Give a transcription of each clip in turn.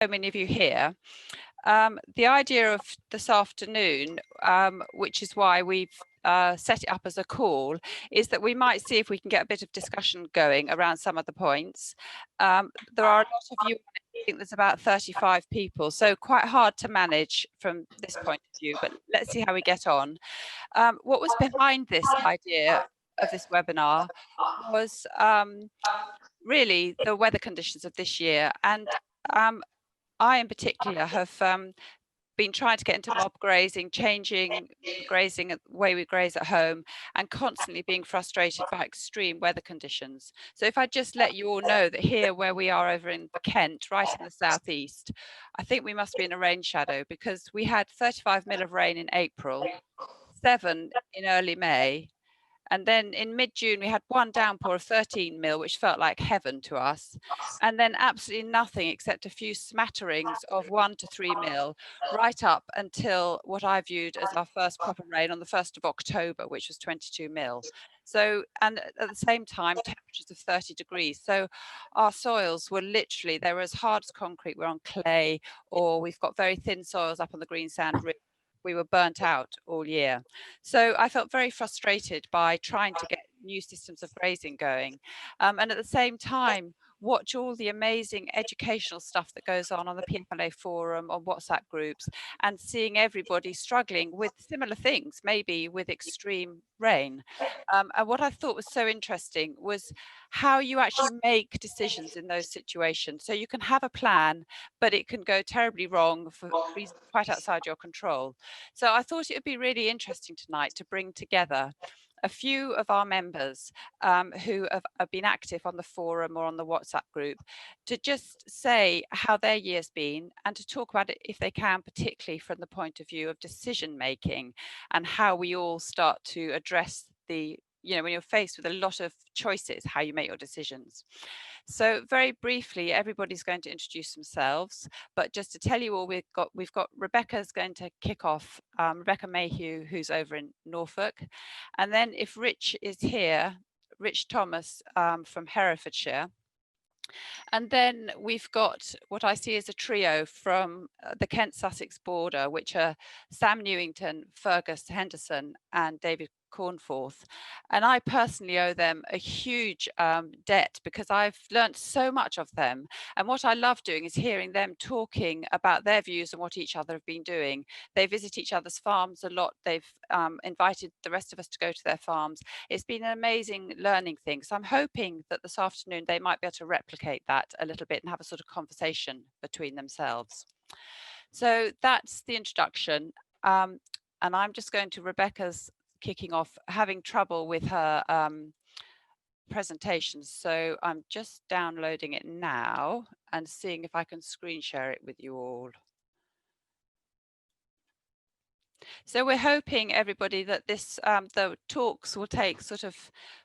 many of you here. The idea of this afternoon, which is why we've set it up as a call, is that we might see if we can get a bit of discussion going around some of the points. There are a lot of you, I think there's about 35 people, so quite hard to manage from this point of view, but let's see how we get on. What was behind this idea of this webinar was really the weather conditions of this year, and I in particular have been trying to get into mob grazing, changing grazing, the way we graze at home, and constantly being frustrated by extreme weather conditions. So if I just let you all know that here where we are over in Kent, right in the southeast, I think we must be in a rain shadow, because we had 35 mil of rain in April, 7 in early May, and then in mid-June, we had one downpour of 13 mil, which felt like heaven to us. And then absolutely nothing except a few smatterings of 1 to 3 mil, right up until what I viewed as our first proper rain on the 1st of October, which was 22 mil. So, and at the same time, temperatures of 30 degrees. So our soils were literally, they were as hard as concrete. We're on clay, or we've got very thin soils up on the green sand ridge. We were burnt out all year. So I felt very frustrated by trying to get new systems of grazing going. And at the same time, watch all the amazing educational stuff that goes on the PFLA forum, on WhatsApp groups, and seeing everybody struggling with similar things, maybe with extreme rain. And what I thought was so interesting was how you actually make decisions in those situations. So you can have a plan, but it can go terribly wrong for reasons quite outside your control. So I thought it would be really interesting tonight to bring together a few of our members who have been active on the forum or on the WhatsApp group, to just say how their year's been, and to talk about it, if they can, particularly from the point of view of decision making, and how we all start to address the, you know, when you're faced with a lot of choices, how you make your decisions. So very briefly, everybody's going to introduce themselves, but just to tell you all, we've got Rebecca's going to kick off, Rebecca Mayhew, who's over in Norfolk. And then if Rich is here, Rich Thomas from Herefordshire. And then we've got what I see as a trio from the Kent-Sussex border, which are Sam Newington, Fergus Henderson, and David Cornforth. And I personally owe them a huge debt, because I've learnt so much of them. And what I love doing is hearing them talking about their views and what each other have been doing. They visit each other's farms a lot. They've invited the rest of us to go to their farms. It's been an amazing learning thing. So I'm hoping that this afternoon they might be able to replicate that a little bit and have a sort of conversation between themselves. So that's the introduction. And I'm just going to Rebecca's kicking off, having trouble with her presentation. So I'm just downloading it now and seeing if I can screen share it with you all. So we're hoping, everybody, that this the talks will take sort of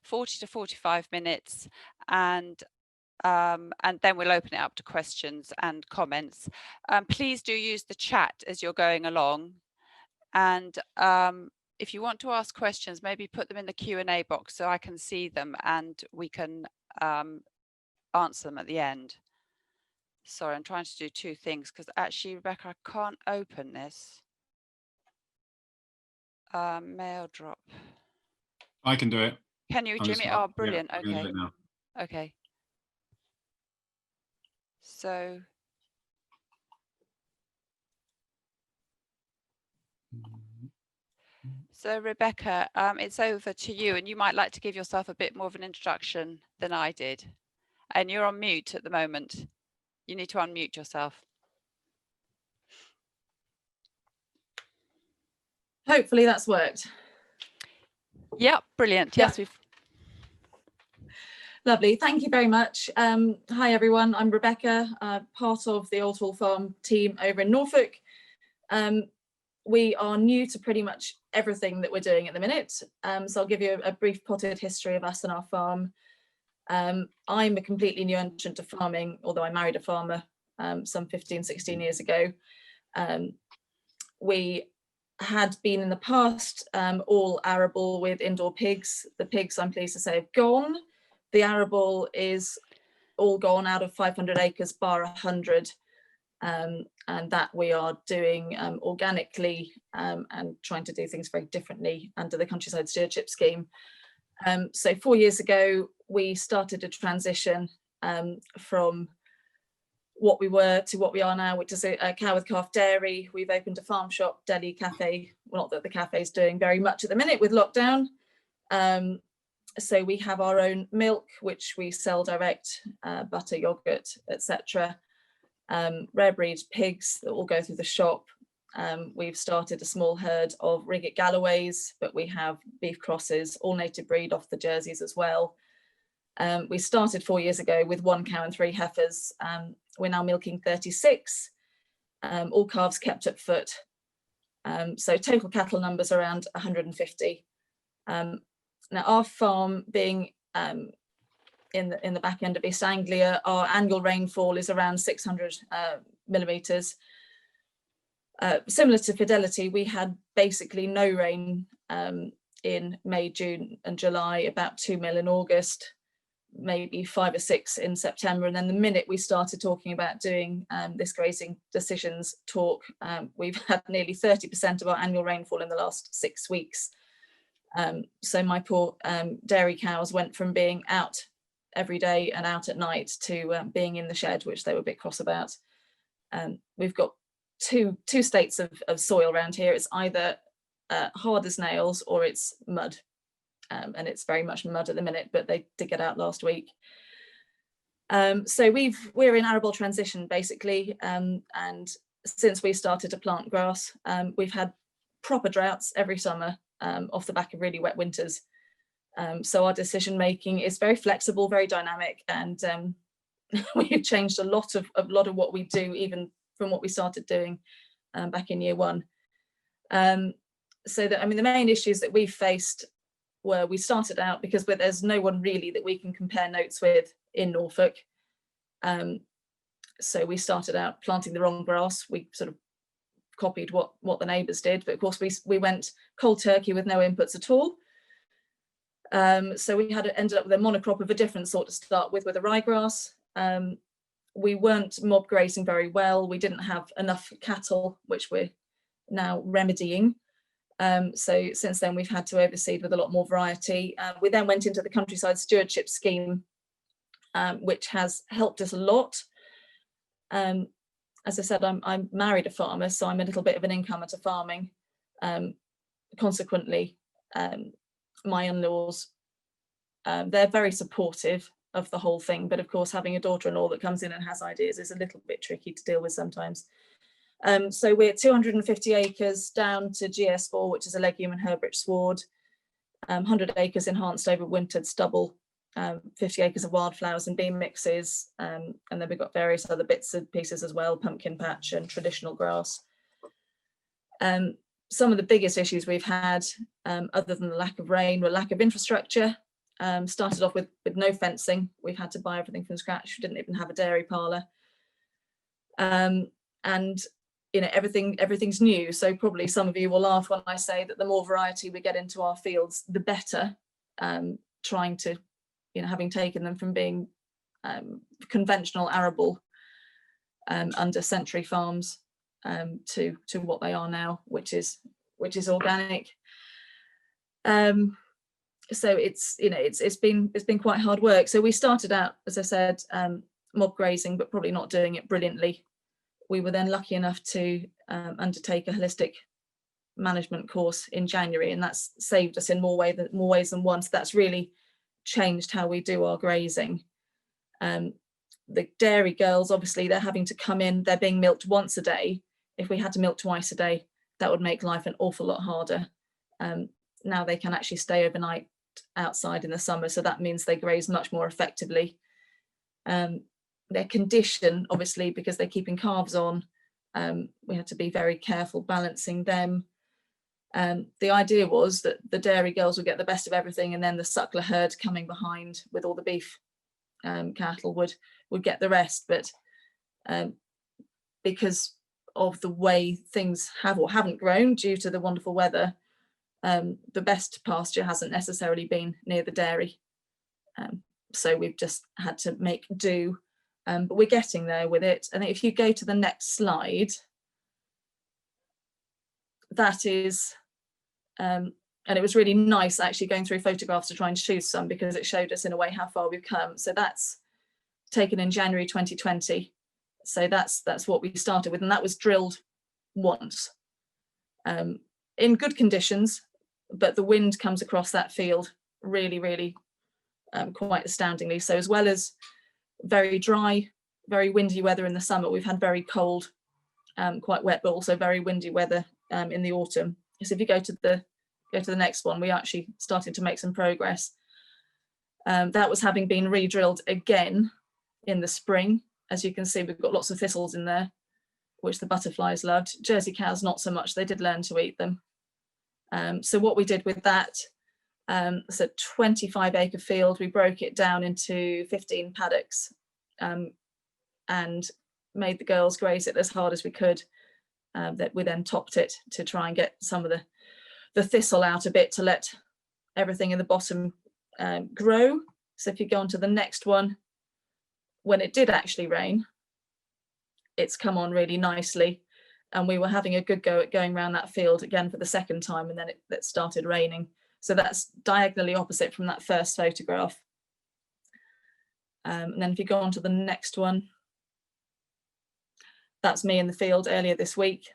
40 to 45 minutes, and then we'll open it up to questions and comments. Please do use the chat as you're going along, and if you want to ask questions, maybe put them in the Q&A box so I can see them and we can answer them at the end. Sorry, I'm trying to do two things, because actually, Rebecca, I can't open this. Mail drop. I can do it. Can you, Jimmy? Oh, brilliant. Yeah, okay. now. Okay. So. So Rebecca, it's over to you, and you might like to give yourself a bit more of an introduction than I did. And you're on mute at the moment. You need to unmute yourself. Hopefully that's worked. Yep, brilliant. Yes, we've. Lovely, thank you very much. Hi everyone, I'm Rebecca, part of the Old Hall Farm team over in Norfolk. We are new to pretty much everything that we're doing at the minute, so I'll give you a brief potted history of us and our farm. I'm a completely new entrant to farming, although I married a farmer some 15-16 years ago. We had been in the past all arable with indoor pigs. The pigs, I'm pleased to say, have gone. The arable is all gone out of 500 acres bar 100. and that we are doing organically and trying to do things very differently under the Countryside Stewardship scheme. So 4 years ago, we started a transition from what we were to what we are now, which is a cow with calf dairy. We've opened a farm shop, deli, cafe. Well, not that the cafe is doing very much at the minute with lockdown. So we have our own milk, which we sell direct, butter, yogurt, etc. Rare breed pigs that will go through the shop. We've started a small herd of Rigget Galloways, but we have beef crosses, all native breed off the Jerseys as well. We started 4 years ago with 1 cow and 3 heifers. We're now milking 36, all calves kept at foot. So total cattle numbers around 150. Now our farm being in the back end of East Anglia, our annual rainfall is around 600 millimetres. Similar to Fidelity, we had basically no rain in May, June and July, about 2 mil in August, maybe 5 or 6 in September. And then the minute we started talking about doing this grazing decisions talk, we've had nearly 30% of our annual rainfall in the last 6 weeks. So my poor dairy cows went from being out every day and out at night to being in the shed, which they were a bit cross about. We've got two states of soil around here. It's either hard as nails or it's mud. And it's very much mud at the minute, but they did get out last week. So we're in arable transition basically, and since we started to plant grass, we've had proper droughts every summer off the back of really wet winters. So our decision making is very flexible, very dynamic, and we've changed a lot of what we do, even from what we started doing back in year 1. So that, I mean, the main issues that we faced were, we started out because there's no one really that we can compare notes with in Norfolk. So we started out planting the wrong grass. We sort of copied what the neighbours did, but of course we went cold turkey with no inputs at all. So we ended up with a monocrop of a different sort to start with a ryegrass. We weren't mob grazing very well. We didn't have enough cattle, which we're now remedying. So since then we've had to overseed with a lot more variety. We then went into the Countryside Stewardship scheme, which has helped us a lot. As I said, I'm married a farmer, so I'm a little bit of an incomer to farming. Consequently, my in-laws, they're very supportive of the whole thing, but of course having a daughter-in-law that comes in and has ideas is a little bit tricky to deal with sometimes. So we're 250 acres down to GS4, which is a legume and herb-rich sward, 100 acres enhanced over wintered stubble, 50 acres of wildflowers and bean mixes, and then we've got various other bits and pieces as well, pumpkin patch and traditional grass. Some of the biggest issues we've had, other than the lack of rain, were lack of infrastructure. Started off with no fencing. We've had to buy everything from scratch. We didn't even have a dairy parlour. And you know, everything's new. So probably some of you will laugh when I say that the more variety we get into our fields, the better. Trying to, you know, having taken them from being conventional arable under century farms to what they are now, which is organic. So it's, you know, it's been quite hard work. So we started out, as I said, mob grazing, but probably not doing it brilliantly. We were then lucky enough to undertake a holistic management course in January, and that's saved us in more ways than one. So that's really changed how we do our grazing. The dairy girls, obviously, they're having to come in, they're being milked once a day. If we had to milk twice a day, that would make life an awful lot harder. Now they can actually stay overnight outside in the summer, so that means they graze much more effectively. Their condition, obviously, because they're keeping calves on, we had to be very careful balancing them. The idea was that the dairy girls would get the best of everything, and then the suckler herd coming behind with all the beef cattle would get the rest. But because of the way things have or haven't grown due to the wonderful weather, the best pasture hasn't necessarily been near the dairy. So we've just had to make do but we're getting there with it. And if you go to the next slide, that is, and it was really nice actually going through photographs to try and choose some, because it showed us in a way how far we've come. So that's taken in January 2020. So that's what we started with, and that was drilled once in good conditions, but the wind comes across that field really quite astoundingly. So as well as very dry, very windy weather in the summer, we've had very cold, quite wet, but also very windy weather in the autumn. So if you go to the next one, we actually started to make some progress. That was having been re-drilled again in the spring. As you can see, we've got lots of thistles in there, which the butterflies loved. Jersey cows, not so much. They did learn to eat them. So what we did with that, it's a 25-acre field. We broke it down into 15 paddocks and made the girls graze it as hard as we could. That we then topped it to try and get some of the thistle out a bit, to let everything in the bottom grow. So if you go on to the next one, when it did actually rain, it's come on really nicely, and we were having a good go at going around that field again for the second time, and then it started raining. So that's diagonally opposite from that first photograph. And then if you go on to the next one, that's me in the field earlier this week.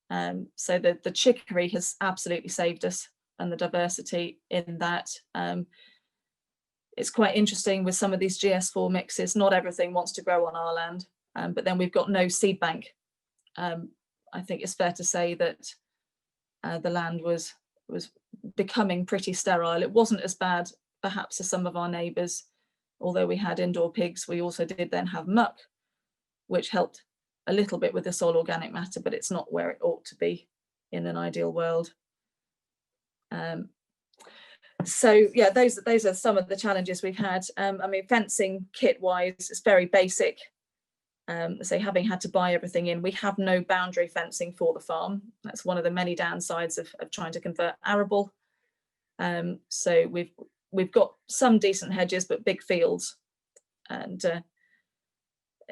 So the chicory has absolutely saved us, and the diversity in that. It's quite interesting with some of these GS4 mixes. Not everything wants to grow on our land, but then we've got no seed bank. I think it's fair to say that the land was becoming pretty sterile. It wasn't as bad perhaps as some of our neighbours. Although we had indoor pigs, we also did then have muck, which helped a little bit with the soil organic matter, but it's not where it ought to be in an ideal world. So yeah, those are some of the challenges we've had. I mean, fencing kit wise, it's very basic. So having had to buy everything in, we have no boundary fencing for the farm. That's one of the many downsides of trying to convert arable. So we've got some decent hedges, but big fields. And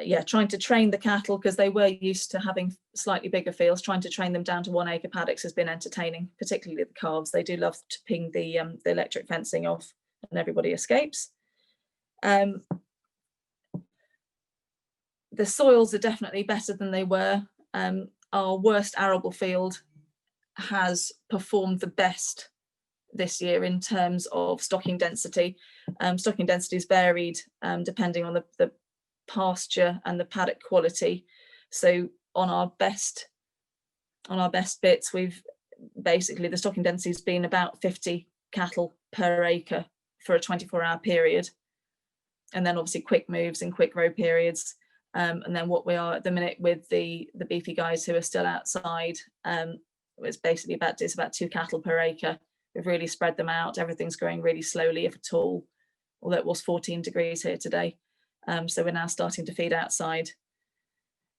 yeah, trying to train the cattle, because they were used to having slightly bigger fields, trying to train them down to 1 acre paddocks has been entertaining, particularly the calves. They do love to ping the electric fencing off, and everybody escapes. The soils are definitely better than they were. Our worst arable field has performed the best this year in terms of stocking density. Stocking density is varied depending on the pasture and the paddock quality. So on our best bits, we've basically, the stocking density has been about 50 cattle per acre for a 24-hour period, and then obviously quick moves and quick row periods. And then what we are at the minute with the beefy guys who are still outside, it's basically about 2 cattle per acre. We've really spread them out. Everything's growing really slowly, if at all, although it was 14 degrees here today. So we're now starting to feed outside.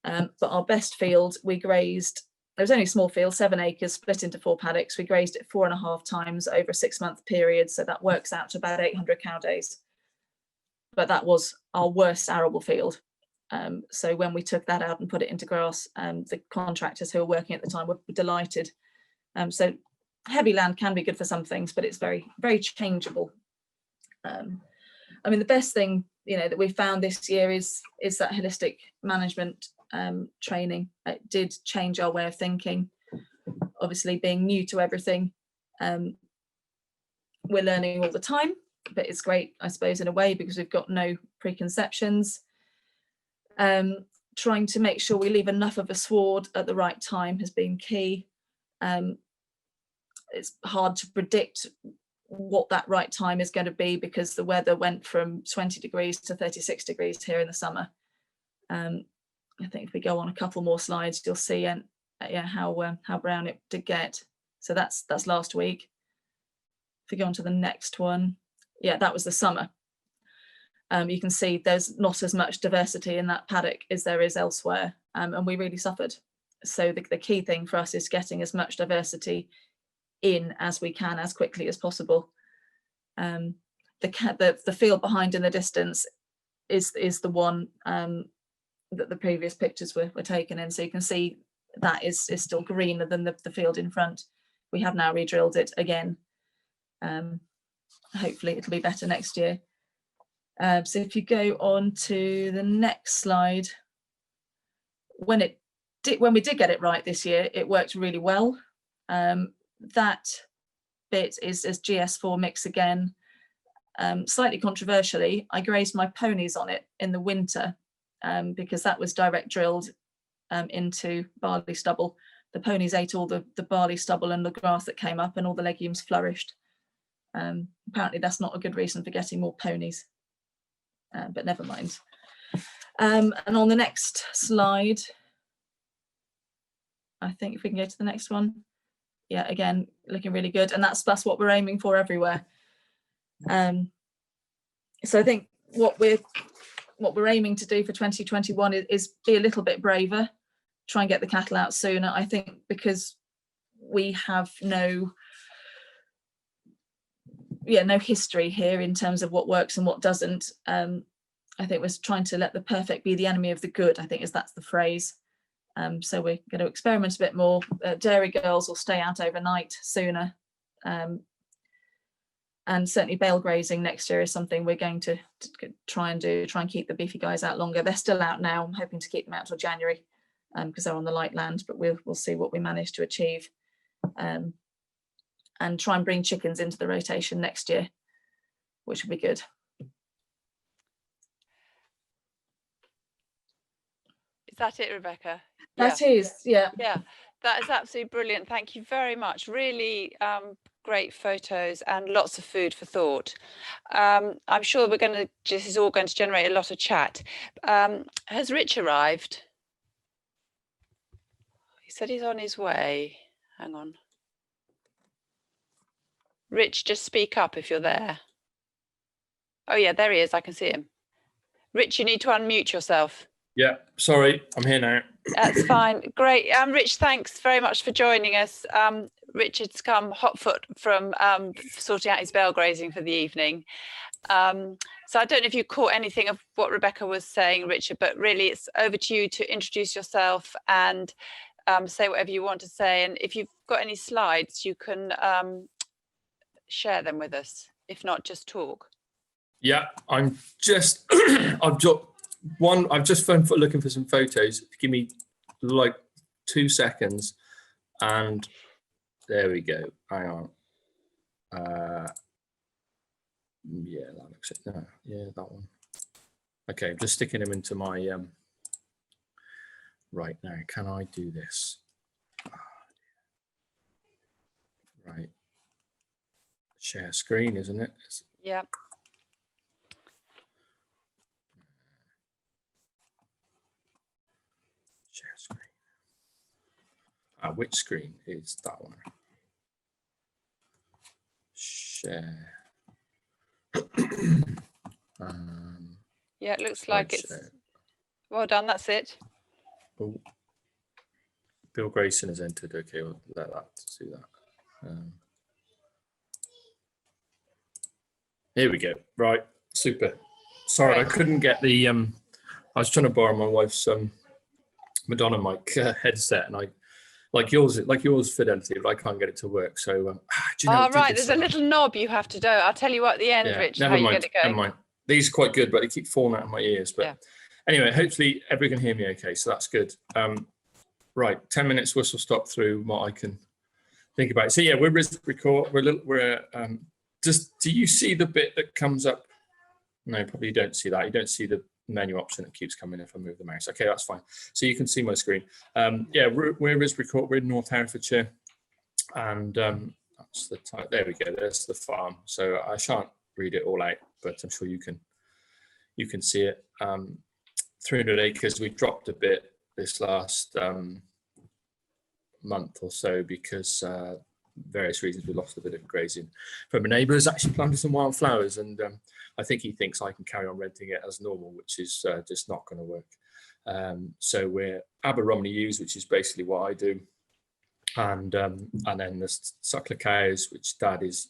But our best field, we grazed, there was only a small field, 7 acres split into 4 paddocks. We grazed it 4.5 times over a 6-month period. So that works out to about 800 cow days. But that was our worst arable field. So when we took that out and put it into grass, the contractors who were working at the time were delighted. So heavy land can be good for some things, but it's very, very changeable. I mean, the best thing, that we found this year is that holistic management training. It did change our way of thinking. Obviously, being new to everything, we're learning all the time, but it's great, I suppose, in a way, because we've got no preconceptions. Trying to make sure we leave enough of a sward at the right time has been key. It's hard to predict what that right time is going to be, because the weather went from 20 degrees to 36 degrees here in the summer. I think if we go on a couple more slides, you'll see how brown it did get. So that's last week. If we go on to the next one, that was the summer. You can see there's not as much diversity in that paddock as there is elsewhere, and we really suffered. So the key thing for us is getting as much diversity in as we can as quickly as possible. The field behind in the distance is the one that the previous pictures were taken in. So you can see that is still greener than the field in front. We have now re-drilled it again. Hopefully it'll be better next year. So if you go on to the next slide, when we did get it right this year, it worked really well. That bit is GS4 mix again. Slightly controversially, I grazed my ponies on it in the winter because that was direct drilled into barley stubble. The ponies ate all the barley stubble and the grass that came up, and all the legumes flourished. Apparently that's not a good reason for getting more ponies, but never mind. And on the next slide, I think if we can go to the next one. Yeah, again, looking really good. And that's what we're aiming for everywhere. So I think what we're aiming to do for 2021 is be a little bit braver, try and get the cattle out sooner. I think because we have no history here in terms of what works and what doesn't. I think we're trying to let the perfect be the enemy of the good, I think that's the phrase. So we're going to experiment a bit more. Dairy girls will stay out overnight sooner. And certainly bale grazing next year is something we're going to try and keep the beefy guys out longer. They're still out now. I'm hoping to keep them out till January because they're on the light land, but we'll see what we manage to achieve. And try and bring chickens into the rotation next year, which will be good. Is that it, Rebecca? That is, yeah. Yeah, that is absolutely brilliant. Thank you very much. Really great photos and lots of food for thought. I'm sure this is all going to generate a lot of chat. Has Rich arrived? He said he's on his way. Hang on. Rich, just speak up if you're there. Oh yeah, there he is. I can see him. Rich, you need to unmute yourself. Yeah, sorry, I'm here now. That's fine. Great. Rich, thanks very much for joining us. Richard's come hot foot from sorting out his bale grazing for the evening. So I don't know if you caught anything of what Rebecca was saying, Richard, but really it's over to you to introduce yourself and say whatever you want to say. And if you've got any slides, you can share them with us. If not, just talk. Yeah, I'm just, I've just looking for some photos. Give me like 2 seconds and there we go. Hang on. Yeah, that looks it. No, yeah, that one. Okay, I'm just sticking them into my right now. Can I do this? Right. Share screen, isn't it? Yeah. Share screen. Which screen is that one? Share. Yeah, it looks like it's well done. That's it. Oh, Bill Grayson has entered. Okay, we'll let that do that. Here we go. Right, super. Sorry, I couldn't get the. I was trying to borrow my wife's Madonna mic headset, and I like yours, Fidelity, but I can't get it to work. So, do you know, right, there's a little knob you have to do. I'll tell you at the end, Rich, how you get it going. Never mind. These are quite good, but they keep falling out of my ears. But anyway, hopefully everyone can hear me okay, so that's good. Right, 10 minutes whistle stop through what I can think about. So yeah, we're Risbury Court. We're just, do you see the bit that comes up? No, probably you don't see that. You don't see the menu option that keeps coming if I move the mouse. Okay, that's fine. So you can see my screen. Yeah, we're Risbury Court. We're in North Herefordshire, and that's the type. There we go. There's the farm. So I shan't read it all out, but I'm sure you can see it. 300 acres. We dropped a bit this last month or so because various reasons we lost a bit of grazing from a neighbour who's actually planted some wildflowers, and I think he thinks I can carry on renting it as normal, which is just not going to work. So we're Aberromney ewes, which is basically what I do, and then the suckler cows, which Dad is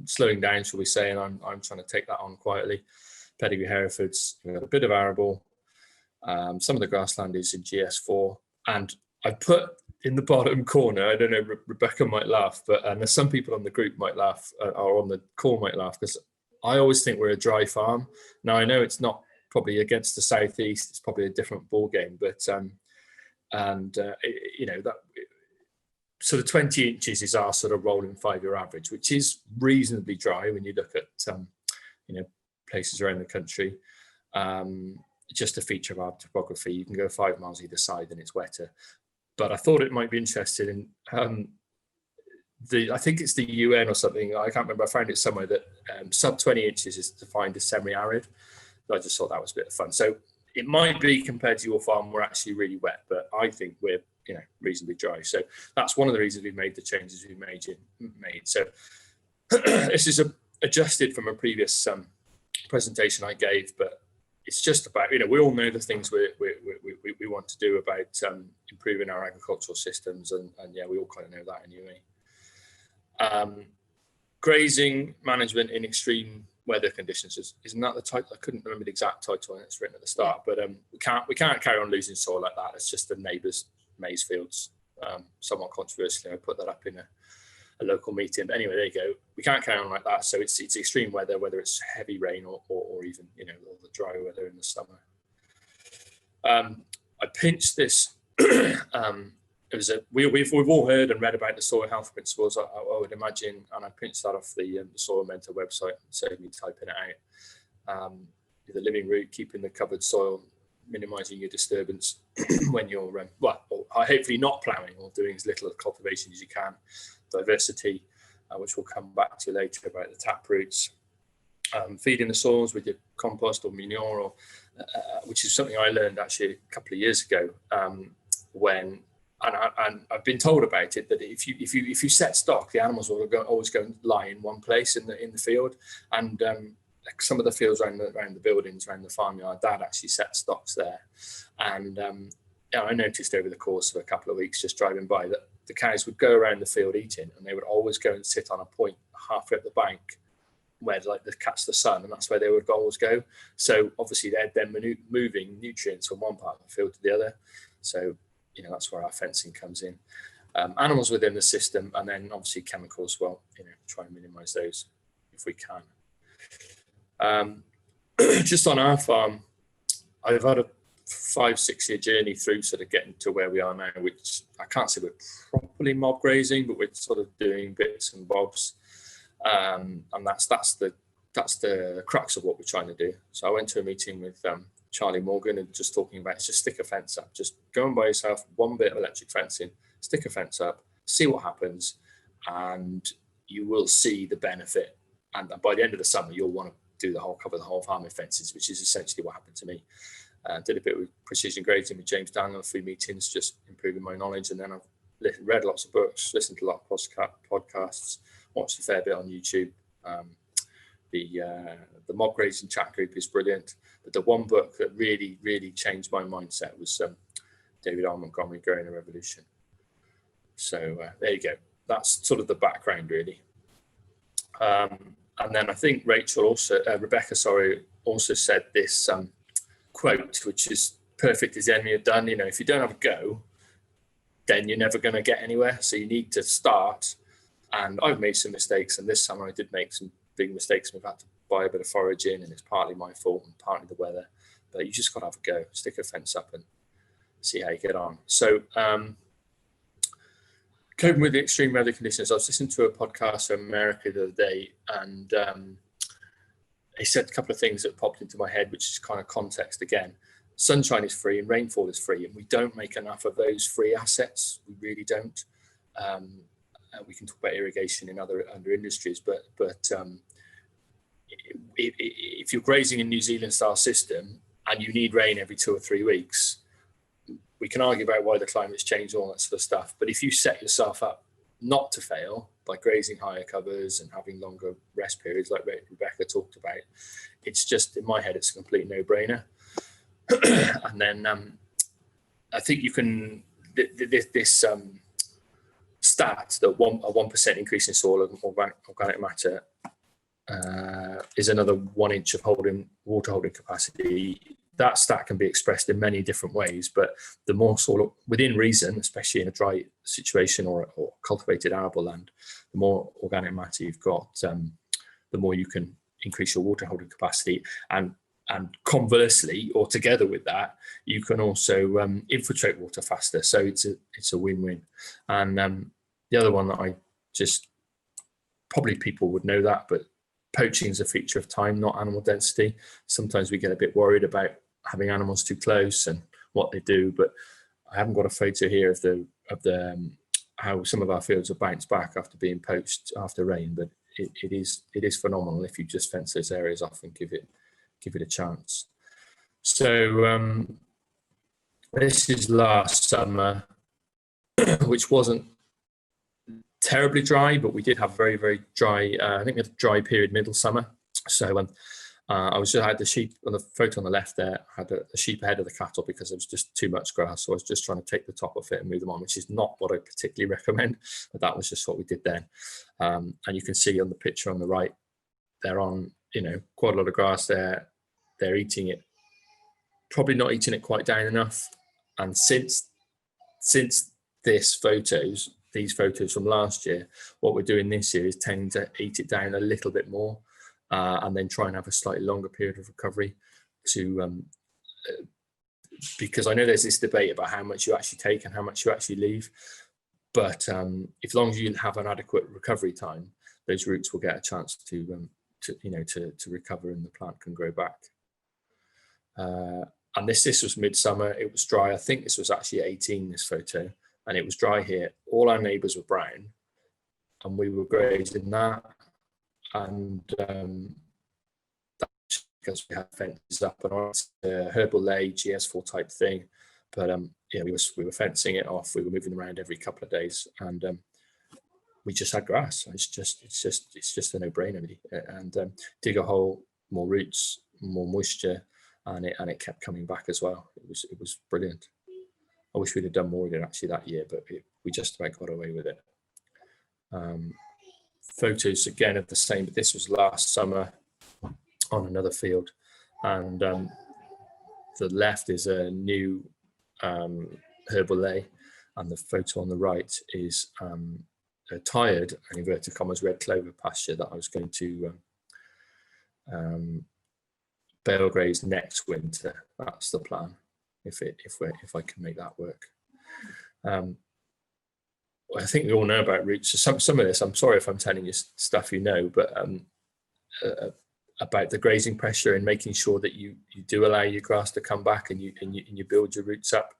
slowing down, shall we say, and I'm trying to take that on quietly. pedigree Herefords, we've got a bit of arable. Some of the grassland is in GS4, and I put in the bottom corner, I don't know, Rebecca might laugh, but there's some people on the group might laugh, or on the call might laugh, because I always think we're a dry farm. Now, I know it's not probably against the southeast, it's probably a different ball game, but you know, that sort of 20 inches is our sort of rolling 5-year average, which is reasonably dry when you look at you know, places around the country. Just a feature of our topography. You can go 5 miles either side and it's wetter. But I thought it might be interested in I think it's the UN or something, I can't remember, I found it somewhere that sub 20 inches is defined as semi-arid. I just thought that was a bit of fun. So it might be, compared to your farm, we're actually really wet, but I think we're, you know, reasonably dry. So that's one of the reasons we've made the changes we've made. So this is adjusted from a previous presentation I gave, but it's just about, you know, we all know the things we want to do about improving our agricultural systems, and yeah, we all kind of know that anyway. Grazing management in extreme weather conditions, isn't that the title? I couldn't remember the exact title, and it's written at the start, but we can't carry on losing soil like that. It's just the neighbours' maize fields. Somewhat controversially, I put that up in a local meeting, but anyway, there you go. We can't carry on like that. So it's extreme weather, whether it's heavy rain or even, you know, all the dry weather in the summer. I pinched this. We've all heard and read about the soil health principles, I would imagine, and I pinched that off the Soil Mentor website, saved me typing it out. The living root, keeping the covered soil, minimising your disturbance when you're hopefully not ploughing, or doing as little cultivation as you can. Diversity, which we'll come back to later, about the tap roots. Feeding the soils with your compost or manure, or which is something I learned actually a couple of years ago, when and I've been told about it, that if you set stock, the animals will always go and lie in one place in the field, and like some of the fields around the buildings, around the farmyard, Dad actually set stocks there, and yeah, I noticed over the course of a couple of weeks just driving by that the cows would go around the field eating, and they would always go and sit on a point halfway up the bank where like they catch the sun, and that's where they would always go. So obviously they're then moving nutrients from one part of the field to the other. So, you know, that's where our fencing comes in. Animals within the system, and then obviously chemicals. Well, you know, try and minimise those if we can. Just on our farm, I've had a 5-6 year journey through sort of getting to where we are now, which I can't say we're properly mob grazing, but we're sort of doing bits and bobs, and that's the crux of what we're trying to do. So I went to a meeting with Charlie Morgan, and just talking about, just stick a fence up, just go and buy yourself one bit of electric fencing, stick a fence up, see what happens, and you will see the benefit. And by the end of the summer, you'll want to cover the whole farm with fences, which is essentially what happened to me. Did a bit with precision grazing with James Daniel, 3 meetings, just improving my knowledge. And then I've read lots of books, listened to a lot of podcasts, watched a fair bit on YouTube. The mob grazing chat group is brilliant. But the one book that really, really changed my mindset was David R. Montgomery, Growing a Revolution. So there you go. That's sort of the background, really. And then I think Rebecca also said this quote, which is perfect as the enemy of done. You know, if you don't have a go, then you're never going to get anywhere. So you need to start. And I've made some mistakes, and this summer I did make some big mistakes. We've had to buy a bit of forage in, and it's partly my fault and partly the weather. But you just got to have a go, stick a fence up and see how you get on. So coping with the extreme weather conditions. I was listening to a podcast from America the other day, and he said a couple of things that popped into my head, which is kind of context again. Sunshine is free and rainfall is free, and we don't make enough of those free assets. We really don't. We can talk about irrigation in other industries, but if you're grazing in New Zealand style system and you need rain every 2 or 3 weeks, we can argue about why the climate's changed, all that sort of stuff. But if you set yourself up not to fail by grazing higher covers and having longer rest periods like Rebecca talked about, it's just, in my head, it's a complete no-brainer. And then I think you can, this stat, that a 1% increase in soil and organic matter is another 1 inch of water holding capacity. That stat can be expressed in many different ways, but the more sort of within reason, especially in a dry situation or cultivated arable land, the more organic matter you've got, the more you can increase your water holding capacity. And conversely, or together with that, you can also infiltrate water faster. So it's a win-win. And the other one that I just, probably people would know that, but poaching is a feature of time, not animal density. Sometimes we get a bit worried about having animals too close and what they do, but I haven't got a photo here of the how some of our fields have bounced back after being poached after rain, but it is phenomenal if you just fence those areas off and give it a chance. So this is last summer, which wasn't terribly dry, but we did have very, very dry, I think we had a dry period middle summer. So I had the sheep on the photo on the left there, I had a sheep ahead of the cattle because there was just too much grass. So I was just trying to take the top off it and move them on, which is not what I particularly recommend, but that was just what we did then. And you can see on the picture on the right, they're on, quite a lot of grass there. They're eating it, probably not eating it quite down enough. And since these photos from last year, what we're doing this year is tending to eat it down a little bit more, and then try and have a slightly longer period of recovery because I know there's this debate about how much you actually take and how much you actually leave, but as long as you have an adequate recovery time, those roots will get a chance to recover and the plant can grow back. And this was midsummer, it was dry. I think this was actually 18, this photo, and it was dry here. All our neighbours were brown and we were grazing that, and that's because we had fences up and on. It's a herbal lay GS4 type thing, but we were fencing it off. We were moving around every couple of days, and we just had grass. It's just a no-brainer really. And dig a hole, more roots, more moisture, and it kept coming back as well. It was brilliant. I wish we'd have done more with it actually that year, but we just about got away with it. Photos again of the same, but this was last summer on another field, and the left is a new herbal lay, and the photo on the right is a tired and inverted commas red clover pasture that I was going to bale graze next winter. That's the plan, if I can make that work. I think we all know about roots. So some of this, I'm sorry if I'm telling you stuff but about the grazing pressure and making sure that you do allow your grass to come back and you build your roots up.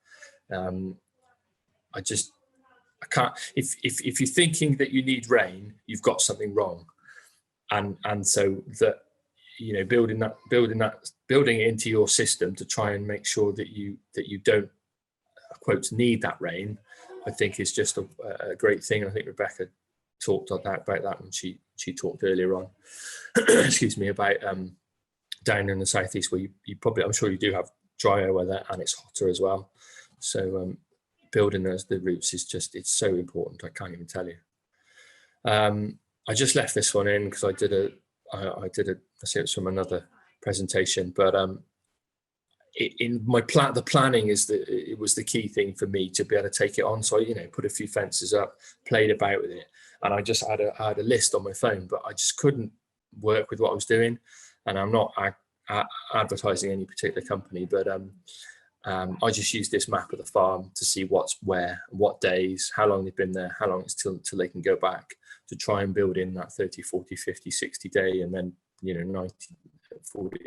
I can't. If you're thinking that you need rain, you've got something wrong, and so that building it into your system to try and make sure that you don't, quotes, need that rain, I think is just a great thing. I think Rebecca talked about that when she talked earlier on. Excuse me, about down in the southeast where you probably, I'm sure you do have drier weather and it's hotter as well. So building the roots is it's so important. I can't even tell you. I just left this one in because I say it's from another presentation, but in my plan, the planning it was the key thing for me to be able to take it on. So I put a few fences up, played about with it, and I just had a list on my phone, but I just couldn't work with what I was doing. And I'm not advertising any particular company, but I just used this map of the farm to see what's where, what days, how long they've been there, how long it's till they can go back, to try and build in that 30, 40, 50, 60 day, and then 90, 40,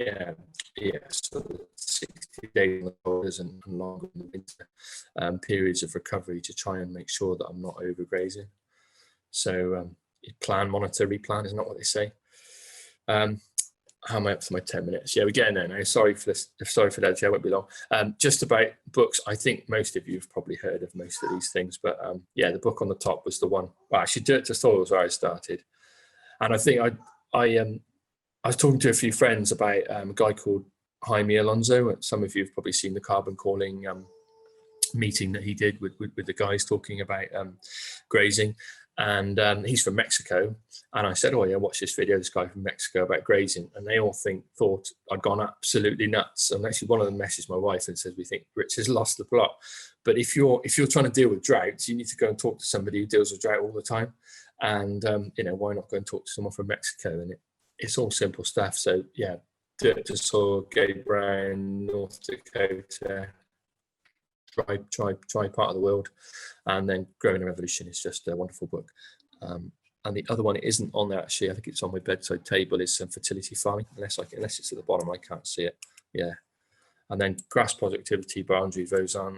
so 60 days on the shoulders and longer in the winter periods of recovery, to try and make sure that I'm not overgrazing. So plan, monitor, replan, isn't that what they say? How am I up to my 10 minutes? Yeah, we're getting there now. Sorry for this. Sorry for that. I won't be long. Just about books. I think most of you have probably heard of most of these things, but yeah, the book on the top was the one. Well, actually, Dirt to Soil was where I started, and I think I was talking to a few friends about a guy called Jaime Alonso. Some of you have probably seen the carbon calling meeting that he did with the guys talking about grazing. And he's from Mexico. And I said, oh yeah, watch this video, this guy from Mexico about grazing. And they all thought I'd gone absolutely nuts. And actually one of them messaged my wife and says, we think Rich has lost the plot. But if you're trying to deal with droughts, you need to go and talk to somebody who deals with drought all the time. And you know, why not go and talk to someone from Mexico? And it's all simple stuff. So yeah, Dirt to Soil, Gay Brown, North Dakota, try part of the world, and then Growing a Revolution is just a wonderful book. And the other one, it isn't on there actually, I think it's on my bedside table, is Fertility Farming, unless it's at the bottom, I can't see it. Yeah. And then Grass Productivity by Andrew Vauzan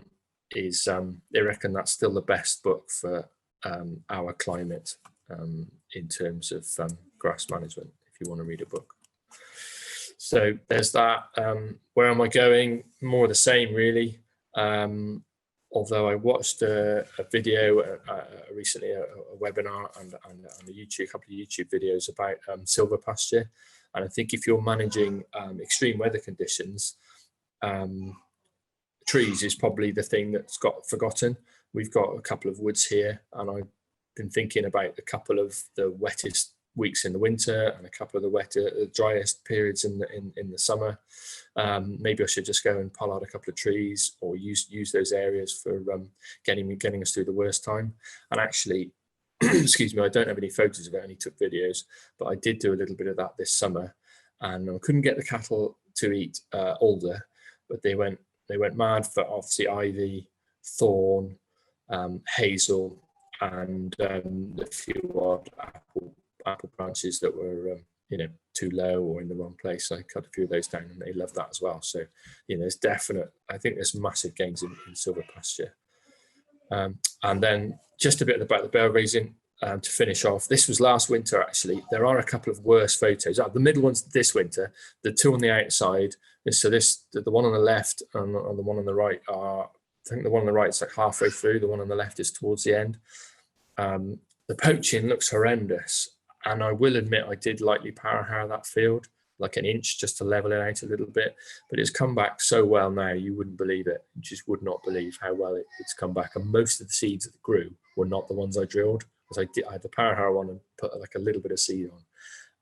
is, they reckon that's still the best book for our climate in terms of grass management, if you want to read a book. So there's that. Where am I going? More of the same, really. Although I watched a video recently, a webinar and a couple of YouTube videos about silver pasture. And I think if you're managing extreme weather conditions, trees is probably the thing that's got forgotten. We've got a couple of woods here, and I've been thinking about a couple of the wettest weeks in the winter and a couple of the driest periods in the summer. Maybe I should just go and pull out a couple of trees, or use those areas for getting us through the worst time. And actually, excuse me, I don't have any photos of it, I only took videos, but I did do a little bit of that this summer, and I couldn't get the cattle to eat alder, but they went mad for obviously ivy, thorn, hazel, and a few odd apple branches that were too low or in the wrong place. I cut a few of those down, and they love that as well. So there's I think there's massive gains in silver pasture. And then just a bit about the bale grazing to finish off. This was last winter actually. There are a couple of worse photos. The middle one's this winter, the two on the outside. So the one on the left and the one on the right are, I think the one on the right is like halfway through, the one on the left is towards the end. The poaching looks horrendous, and I will admit I did lightly power harrow that field, like an inch, just to level it out a little bit, but it's come back so well now, you wouldn't believe it. You just would not believe how well it's come back. And most of the seeds that grew were not the ones I drilled, because I had the power harrow on and put like a little bit of seed on.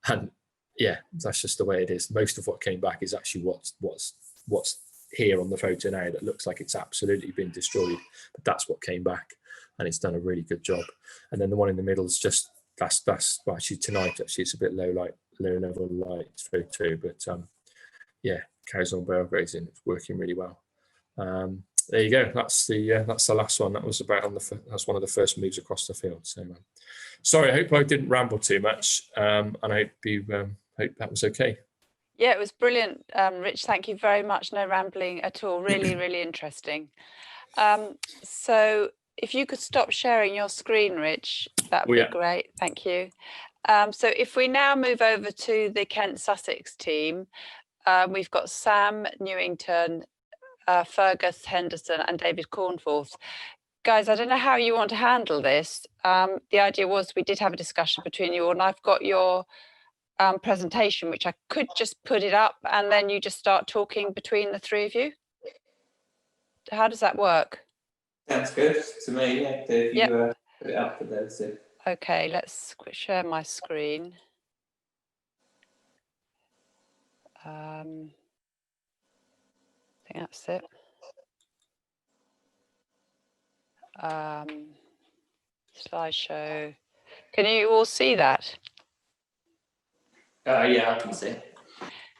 And yeah, that's just the way it is. Most of what came back is actually what's here on the photo now that looks like it's absolutely been destroyed, but that's what came back, and it's done a really good job. And then the one in the middle is just that's well, actually tonight actually it's a bit low level light photo, but yeah, carries on bale grazing. It's working really well. There you go. That's the last one. That was about that's one of the first moves across the field. So sorry, I hope I didn't ramble too much, and I hope that was okay. Yeah, it was brilliant, Rich. Thank you very much. No rambling at all. Really, really interesting. So if you could stop sharing your screen, Rich, that would be great. Thank you. So if we now move over to the Kent Sussex team, we've got Sam, Newington, Fergus, Henderson, and David Cornforth. Guys, I don't know how you want to handle this. The idea was we did have a discussion between you all, and I've got your presentation, which I could just put it up, and then you just start talking between the three of you. How does that work? Sounds good to me. Yeah, if you put it up for those two. Okay, let's share my screen. I think that's it. Slideshow. Can you all see that? Yeah, I can see.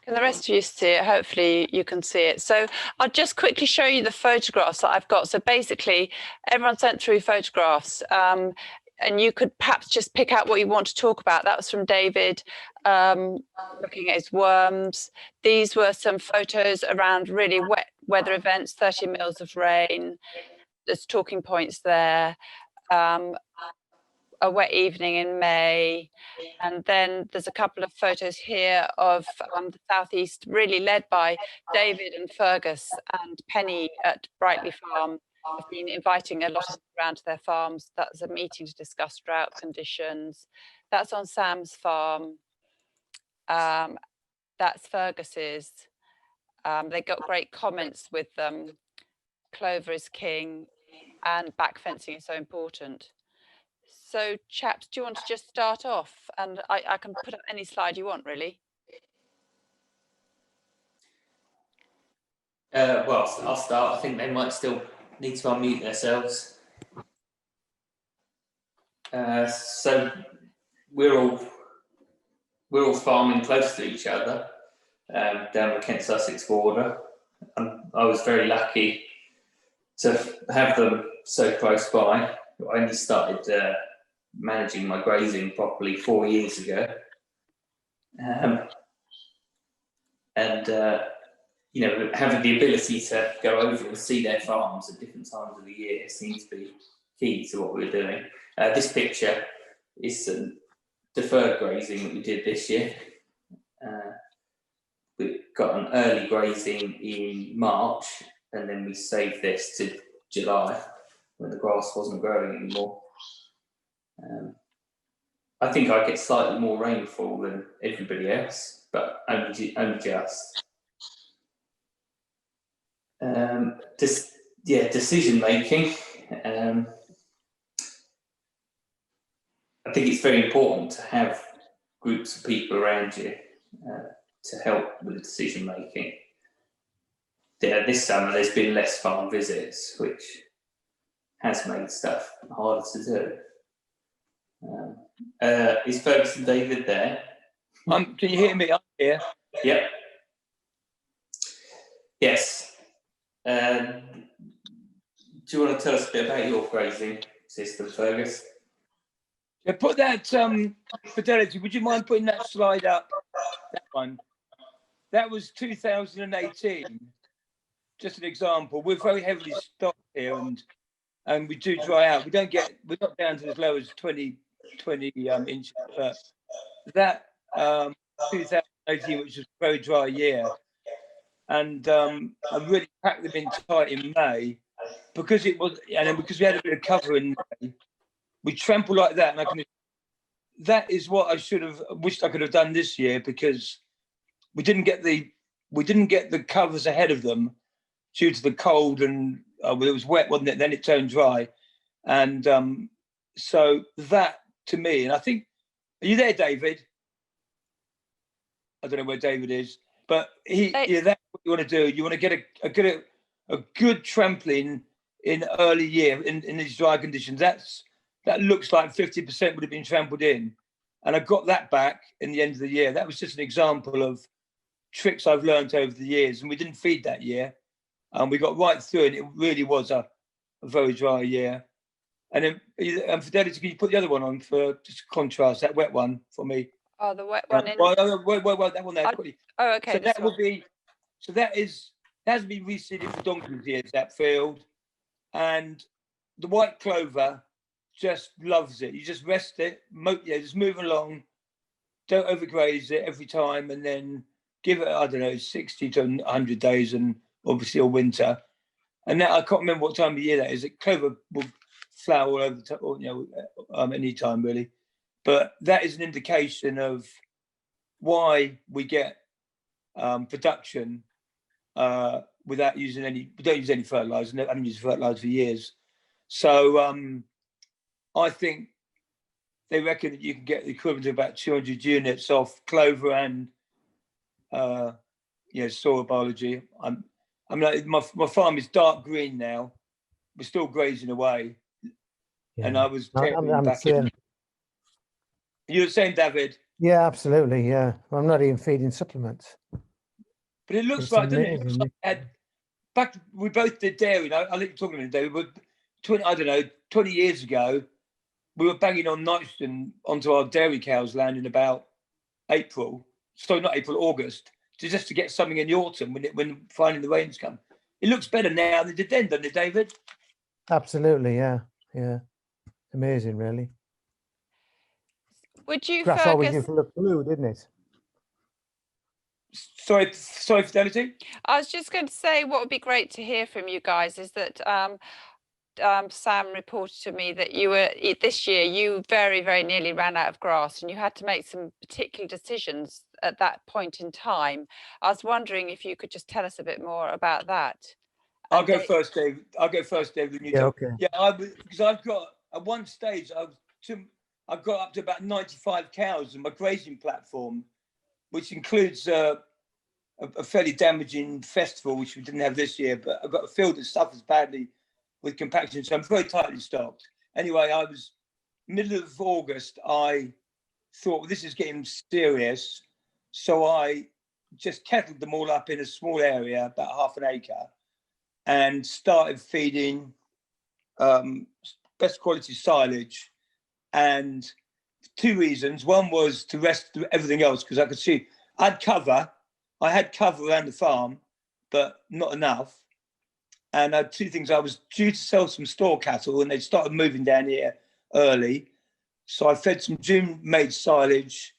Can the rest of you see it? Hopefully you can see it. So I'll just quickly show you the photographs that I've got. So basically everyone sent through photographs, and you could perhaps just pick out what you want to talk about. That was from David, looking at his worms. These were some photos around really wet weather events, 30 mils of rain. There's talking points there. A wet evening in May, and then there's a couple of photos here of the southeast, really led by David and Fergus and Penny at Brightly Farm. Have been inviting a lot of people around to their farms. That's a meeting to discuss drought conditions. That's on Sam's farm. That's Fergus's. They got great comments with clover is king and back fencing is so important. So, chaps, do you want to just start off? And I can put up any slide you want, really. Well, I'll start. I think they might still need to unmute themselves. So we're all farming close to each other down the Kent Sussex border. I was very lucky to have them so close by. I only started managing my grazing properly 4 years ago, you know, having the ability to go over and see their farms at different times of the year seems to be key to what we're doing. This picture is some deferred grazing that we did this year. We got an early grazing in March, and then we saved this to July when the grass wasn't growing anymore. I think I get slightly more rainfall than everybody else, but only just. Decision making. I think it's very important to have groups of people around you to help with the decision making. This summer there's been less farm visits, which has made stuff harder to do. Is Ferguson David there? Can you hear me? I'm here. Yep. Yes. Do you want to tell us a bit about your grazing system, Fergus? Yeah, put that Fidelity. Would you mind putting that slide up? That one. That was 2018. Just an example. We're very heavily stocked here, and we do dry out. We're not down to as low as 20 inches, but that 2018, which was a very dry year, and I really packed them in tight in May because it was, and then because we had a bit of cover in May, we trampled like that, and that is what I should have wished I could have done this year, because we didn't get the covers ahead of them due to the cold, and it was wet, wasn't it? Then it turned dry, and so that to me, and I think, are you there, David? I don't know where David is, but that's what you want to do. You want to get a good trampling in early year in these dry conditions. That looks like 50% would have been trampled in, and I got that back in the end of the year. That was just an example of tricks I've learned over the years, and we didn't feed that year, and we got right through it. It really was a very dry year. And then Fidelity, can you put the other one on for just contrast, that wet one for me? Oh, the wet one. Well, that one there. Oh, okay. So that would be. So that has been reseeded for donkey's years, that field, and the white clover just loves it. You just rest it, just move along, don't overgraze it every time, and then give it, I don't know, 60 to 100 days, and obviously all winter. And now I can't remember what time of year that is. Clover will flower all over the time, or, any time really. But that is an indication of why we get production without using any. We don't use any fertilizer. I haven't used fertilizer for years. So I think they reckon that you can get the equivalent of about 200 units off clover and soil biology. My farm is dark green now. We're still grazing away, and I was. I'm the same. You're the same, David? Yeah, absolutely. Yeah, I'm not even feeding supplements. But it looks like, doesn't it? Looks like we both did dairy. I think you're talking about David. But 20 years ago, we were banging on nitrogen onto our dairy cows' land in about August, just to get something in the autumn when finally the rains come. It looks better now than it did then, doesn't it, David? Absolutely, yeah. Amazing, really. Would you, Grass always Fergus? used to look blue, didn't it? Sorry, Fidelity? I was just going to say, what would be great to hear from you guys is that Sam reported to me that this year you very, very nearly ran out of grass, and you had to make some particular decisions at that point in time. I was wondering if you could just tell us a bit more about that. I'll go first, Dave. David. Yeah, okay. Yeah, because I've got, at one stage, I got up to about 95 cows on my grazing platform, which includes a fairly damaging festival, which we didn't have this year, but I've got a field that suffers badly with compaction, so I'm very tightly stocked. Anyway, I was middle of August, I thought, well, this is getting serious. So I just kettled them all up in a small area, about half an acre, and started feeding best quality silage. And 2 reasons. One was to rest everything else, because I could see I had cover around the farm, but not enough. And I had 2 things. I was due to sell some store cattle, and they started moving down here early. So I fed some June-made silage,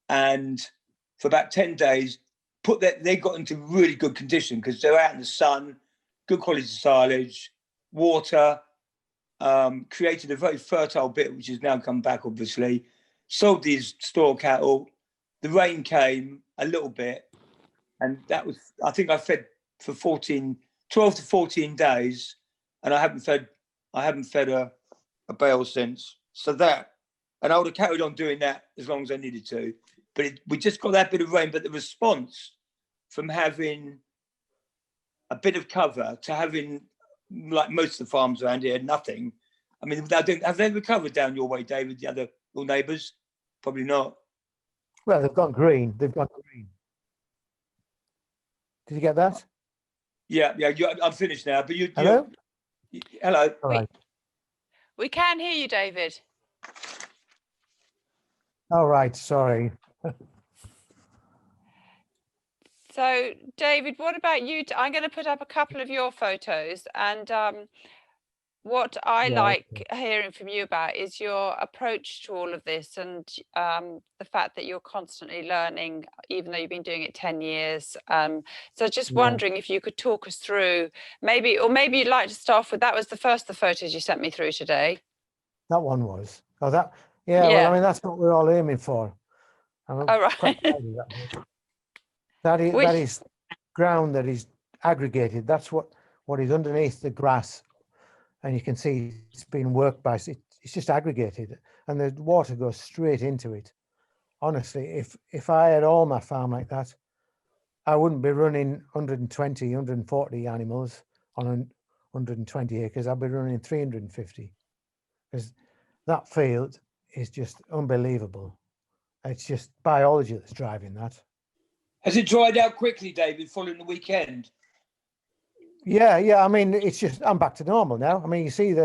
and for about 10 days, they got into really good condition because they're out in the sun, good quality silage, water, created a very fertile bit, which has now come back, obviously. Sold these store cattle. The rain came a little bit, and that was, I think I fed for 12 to 14 days, and I haven't fed a bale since. So that, and I would have carried on doing that as long as I needed to. But we just got that bit of rain, but the response from having a bit of cover to having, like most of the farms around here, nothing. I mean, have they recovered down your way, David, the other little neighbours? Probably not. Well, they've gone green. They've gone green. Did you get that? Yeah. I'm finished now. But Hello? Hello. All right. We can hear you, David. All right. Sorry. So, David, what about you? I'm going to put up a couple of your photos, and what I like hearing from you about is your approach to all of this, and the fact that you're constantly learning, even though you've been doing it 10 years. So just wondering if you could talk us through, maybe you'd like to start off with, that was the first of the photos you sent me through today. That one was. Oh, that. Yeah. Well, I mean, that's what we're all aiming for. I'm quite proud of that. That is ground that is aggregated. That's what is underneath the grass, and you can see it's been worked by. It's just aggregated, and the water goes straight into it. Honestly, if I had all my farm like that, I wouldn't be running 120, 140 animals on 120 acres. I'd be running 350, because that field is just unbelievable. It's just biology that's driving that. Has it dried out quickly, David, following the weekend? Yeah. I mean, it's just, I'm back to normal now. I mean, you see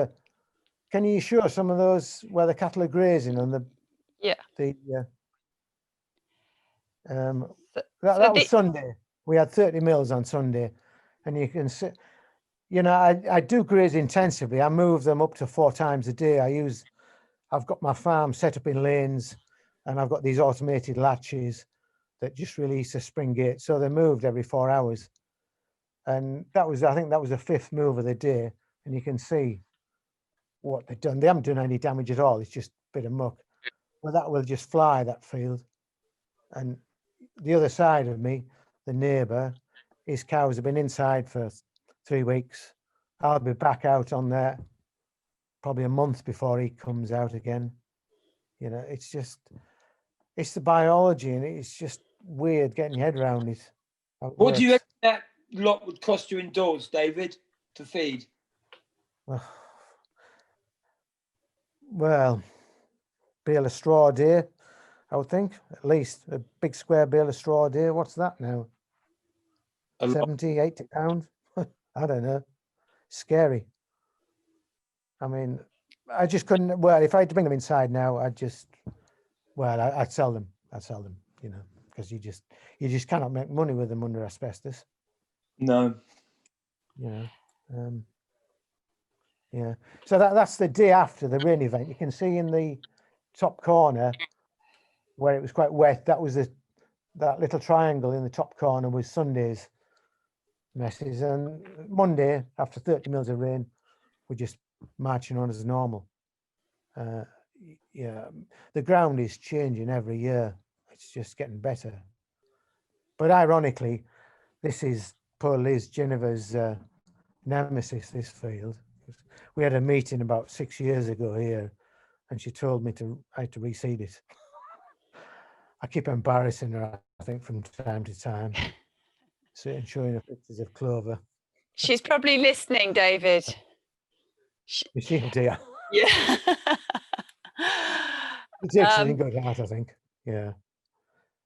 can you show some of those where the cattle are grazing on that was Sunday. We had 30 mils on Sunday, and you can see, I do graze intensively. I move them up to 4 times a day. I've got my farm set up in lanes, and I've got these automated latches that just release a spring gate. So they're moved every 4 hours. And I think that was the 5th move of the day. And you can see what they've done. They haven't done any damage at all. It's just a bit of muck. Well, that will just fly, that field. And the other side of me, the neighbour, his cows have been inside for 3 weeks. I'll be back out on there probably a month before he comes out again. It's the biology, and it's just weird getting your head around it. What do you reckon that lot would cost you indoors, David, to feed? Well, bale of straw a day, I would think. At least a big square bale of straw a day. What's that now? 70, 80 pounds? I don't know. Scary. I mean, I just couldn't. Well, if I had to bring them inside now, I'd sell them. Because you just cannot make money with them under asbestos. No. Yeah. So that's the day after the rain event. You can see in the top corner where it was quite wet. That was that little triangle in the top corner was Sunday's messes, and Monday after 30 mils of rain, we're just marching on as normal. The ground is changing every year. It's just getting better. But ironically, this is poor Liz Jennifer's nemesis, this field. We had a meeting about 6 years ago here, and she told me I had to reseed it. I keep embarrassing her, I think, from time to time, and showing her pictures of clover. She's probably listening, David. You see, dear. Yeah. It takes it in good heart, I think. Yeah.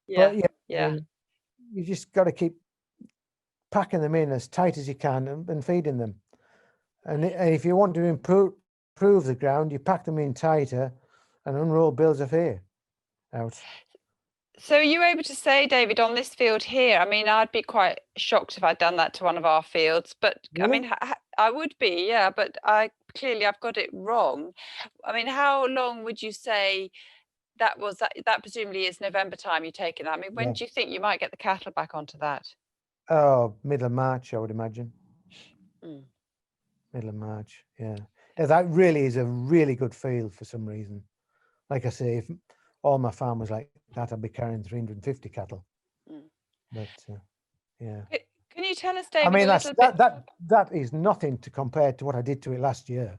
Yeah. But Yeah. You just got to keep packing them in as tight as you can and feeding them. And if you want to improve the ground, you pack them in tighter and unroll bales of hay out. So are you able to say, David, on this field here, I mean, I'd be quite shocked if I'd done that to one of our fields, but I Really? mean, I would be, yeah, but clearly I've got it wrong. I mean, how long would you say that was, that presumably is November time you're taking that? I mean, when Yeah. do you think you might get the cattle back onto that? Oh, middle of March, I would imagine. Mm. Middle of March, yeah. That really is a really good field for some reason. Like I say, if all my farm was like that, I'd be carrying 350 cattle. Mm. But yeah. Can you tell us, David, I mean, a little bit? that is nothing to compare to what I did to it last year.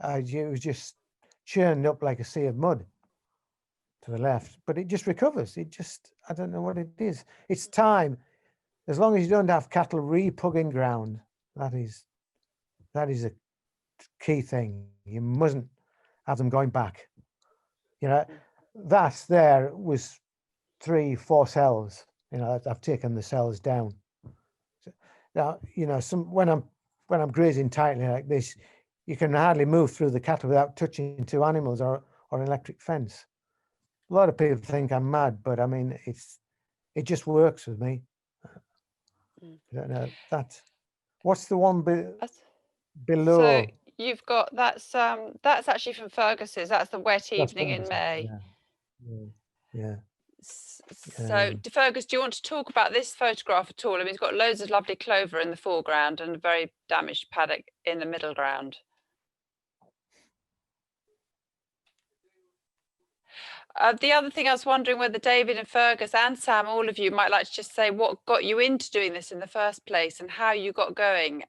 It was just churned up like a sea of mud to the left, but it just recovers. I don't know what it is. It's time. As long as you don't have cattle repugging ground, that is a key thing. You mustn't have them going back. You know, that there was 3-4 cells. You know, I've taken the cells down. So, now, you know, when I'm grazing tightly like this, you can hardly move through the cattle without touching two animals or an electric fence. A lot of people think I'm mad, but I mean, it just works with me. I don't know that. What's the one below? So you've got that's actually from Fergus's. That's the wet evening in May. Yeah. So Fergus, do you want to talk about this photograph at all? I mean, it's got loads of lovely clover in the foreground and a very damaged paddock in the middle ground. The other thing I was wondering whether David and Fergus and Sam, all of you, might like to just say what got you into doing this in the first place and how you got going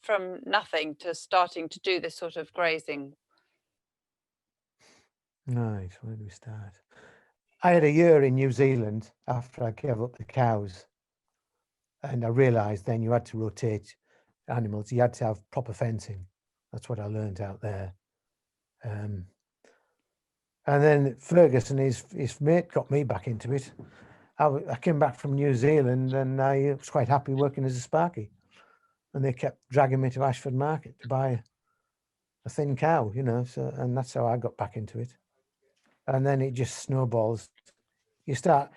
from nothing to starting to do this sort of grazing. Right, where do we start? I had a year in New Zealand after I gave up the cows, and I realised then you had to rotate animals. You had to have proper fencing. That's what I learned out there. And then Fergus and his mate got me back into it. I came back from New Zealand and I was quite happy working as a sparky. And they kept dragging me to Ashford Market to buy a thin cow, you know. So, and that's how I got back into it. And then it just snowballs. You start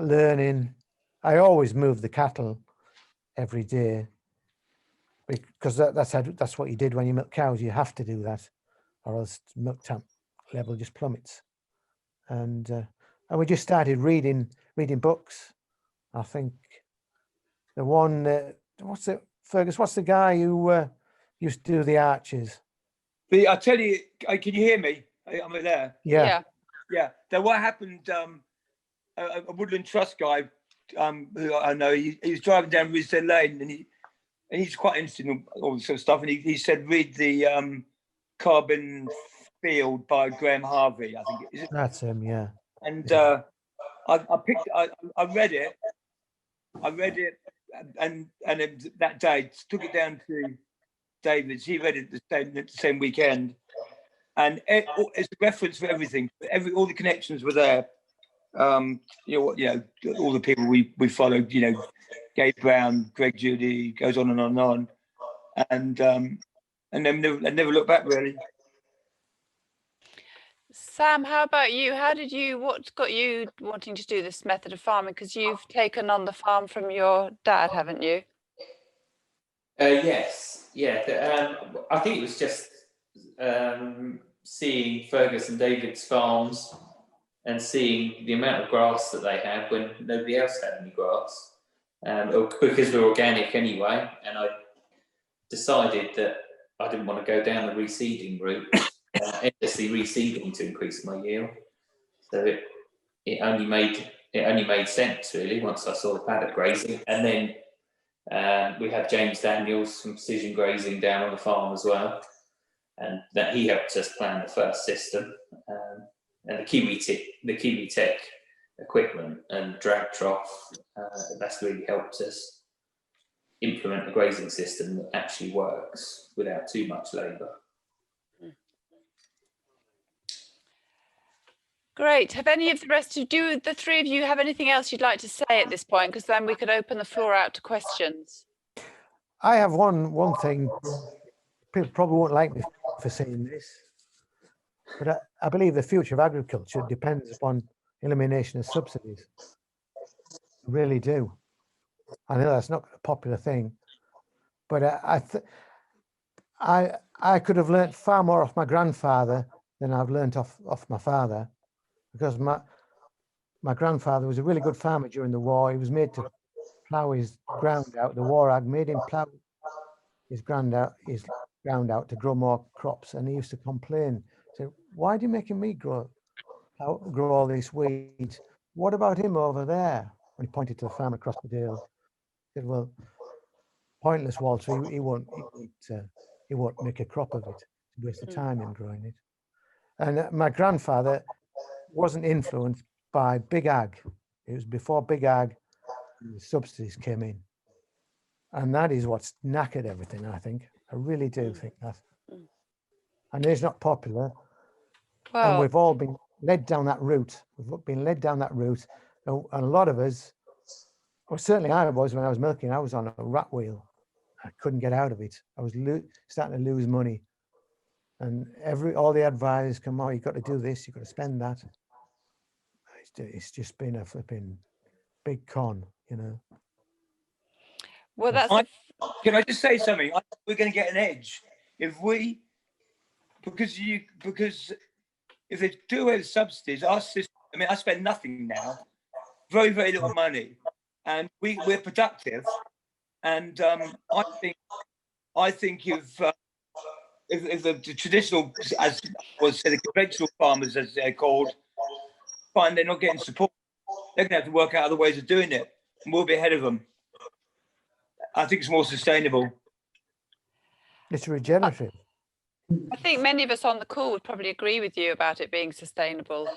learning. I always move the cattle every day because that's what you did when you milk cows. You have to do that, or else milk tank level just plummets. And we just started reading books. I think the one Fergus, what's the guy who used to do the arches? I tell you, can you hear me? Am I there? Yeah. Then what happened? A Woodland Trust guy, who I know, he was driving down Risbury Lane, and he's quite interested in all this sort of stuff. And he said, read the Carbon Field by Graham Harvey. I think is it? That's him. Yeah. And I read it, and that day took it down to David's. He read it the same weekend, and it's a reference for everything. All the connections were there. All the people we followed. You know, Gabe Brown, Greg Judy, goes on and on, and then never looked back really. Sam, how about you? What got you wanting to do this method of farming? Because you've taken on the farm from your dad, haven't you? Yes, yeah. I think it was just seeing Fergus and David's farms and seeing the amount of grass that they had when nobody else had any grass, because we're organic anyway. And I decided that I didn't want to go down the reseeding route. Endlessly reseeding to increase my yield, so it only made sense really once I saw the paddock grazing. And then we had James Daniels from Precision Grazing down on the farm as well, and that he helped us plan the first system. And the Kiwi Tech equipment and drag trough, that's really helped us implement a grazing system that actually works without too much labour. Great. Have any of the rest of the three of you have anything else you'd like to say at this point? Because then we could open the floor out to questions. I have one thing. People probably won't like me for saying this, but I believe the future of agriculture depends upon elimination of subsidies. I really do. I know that's not a popular thing, but I could have learnt far more off my grandfather than I've learnt off my father, because my grandfather was a really good farmer during the war. He was made to plough his ground out. The war had made him plough his ground out to grow more crops, and he used to complain, say, "Why do you making me grow all these weeds? What about him over there?" When he pointed to the farm across the dale, he said, "Well, pointless, Walter. He won't make a crop of it. It's a waste of time in growing it." And my grandfather wasn't influenced by big ag. It was before big ag, the subsidies came in, and that is what's knackered everything. I think. I really do think that. And it's not popular. Well, and we've all been led down that route. We've been led down that route, and a lot of us, well, certainly I was when I was milking. I was on a rat wheel. I couldn't get out of it. I was starting to lose money, and all the advisors come, "Oh, you've got to do this. You've got to spend that." It's just been a flipping big con, you know. well, that's Can I just say something? I think we're going to get an edge if because if they do away with subsidies, our system. I mean, I spend nothing now, very little money, and we're productive. And I think if the traditional, as was said, the conventional farmers, as they're called, find they're not getting support, they're going to have to work out other ways of doing it, and we'll be ahead of them. I think it's more sustainable. It's regenerative. I think many of us on the call would probably agree with you about it being sustainable.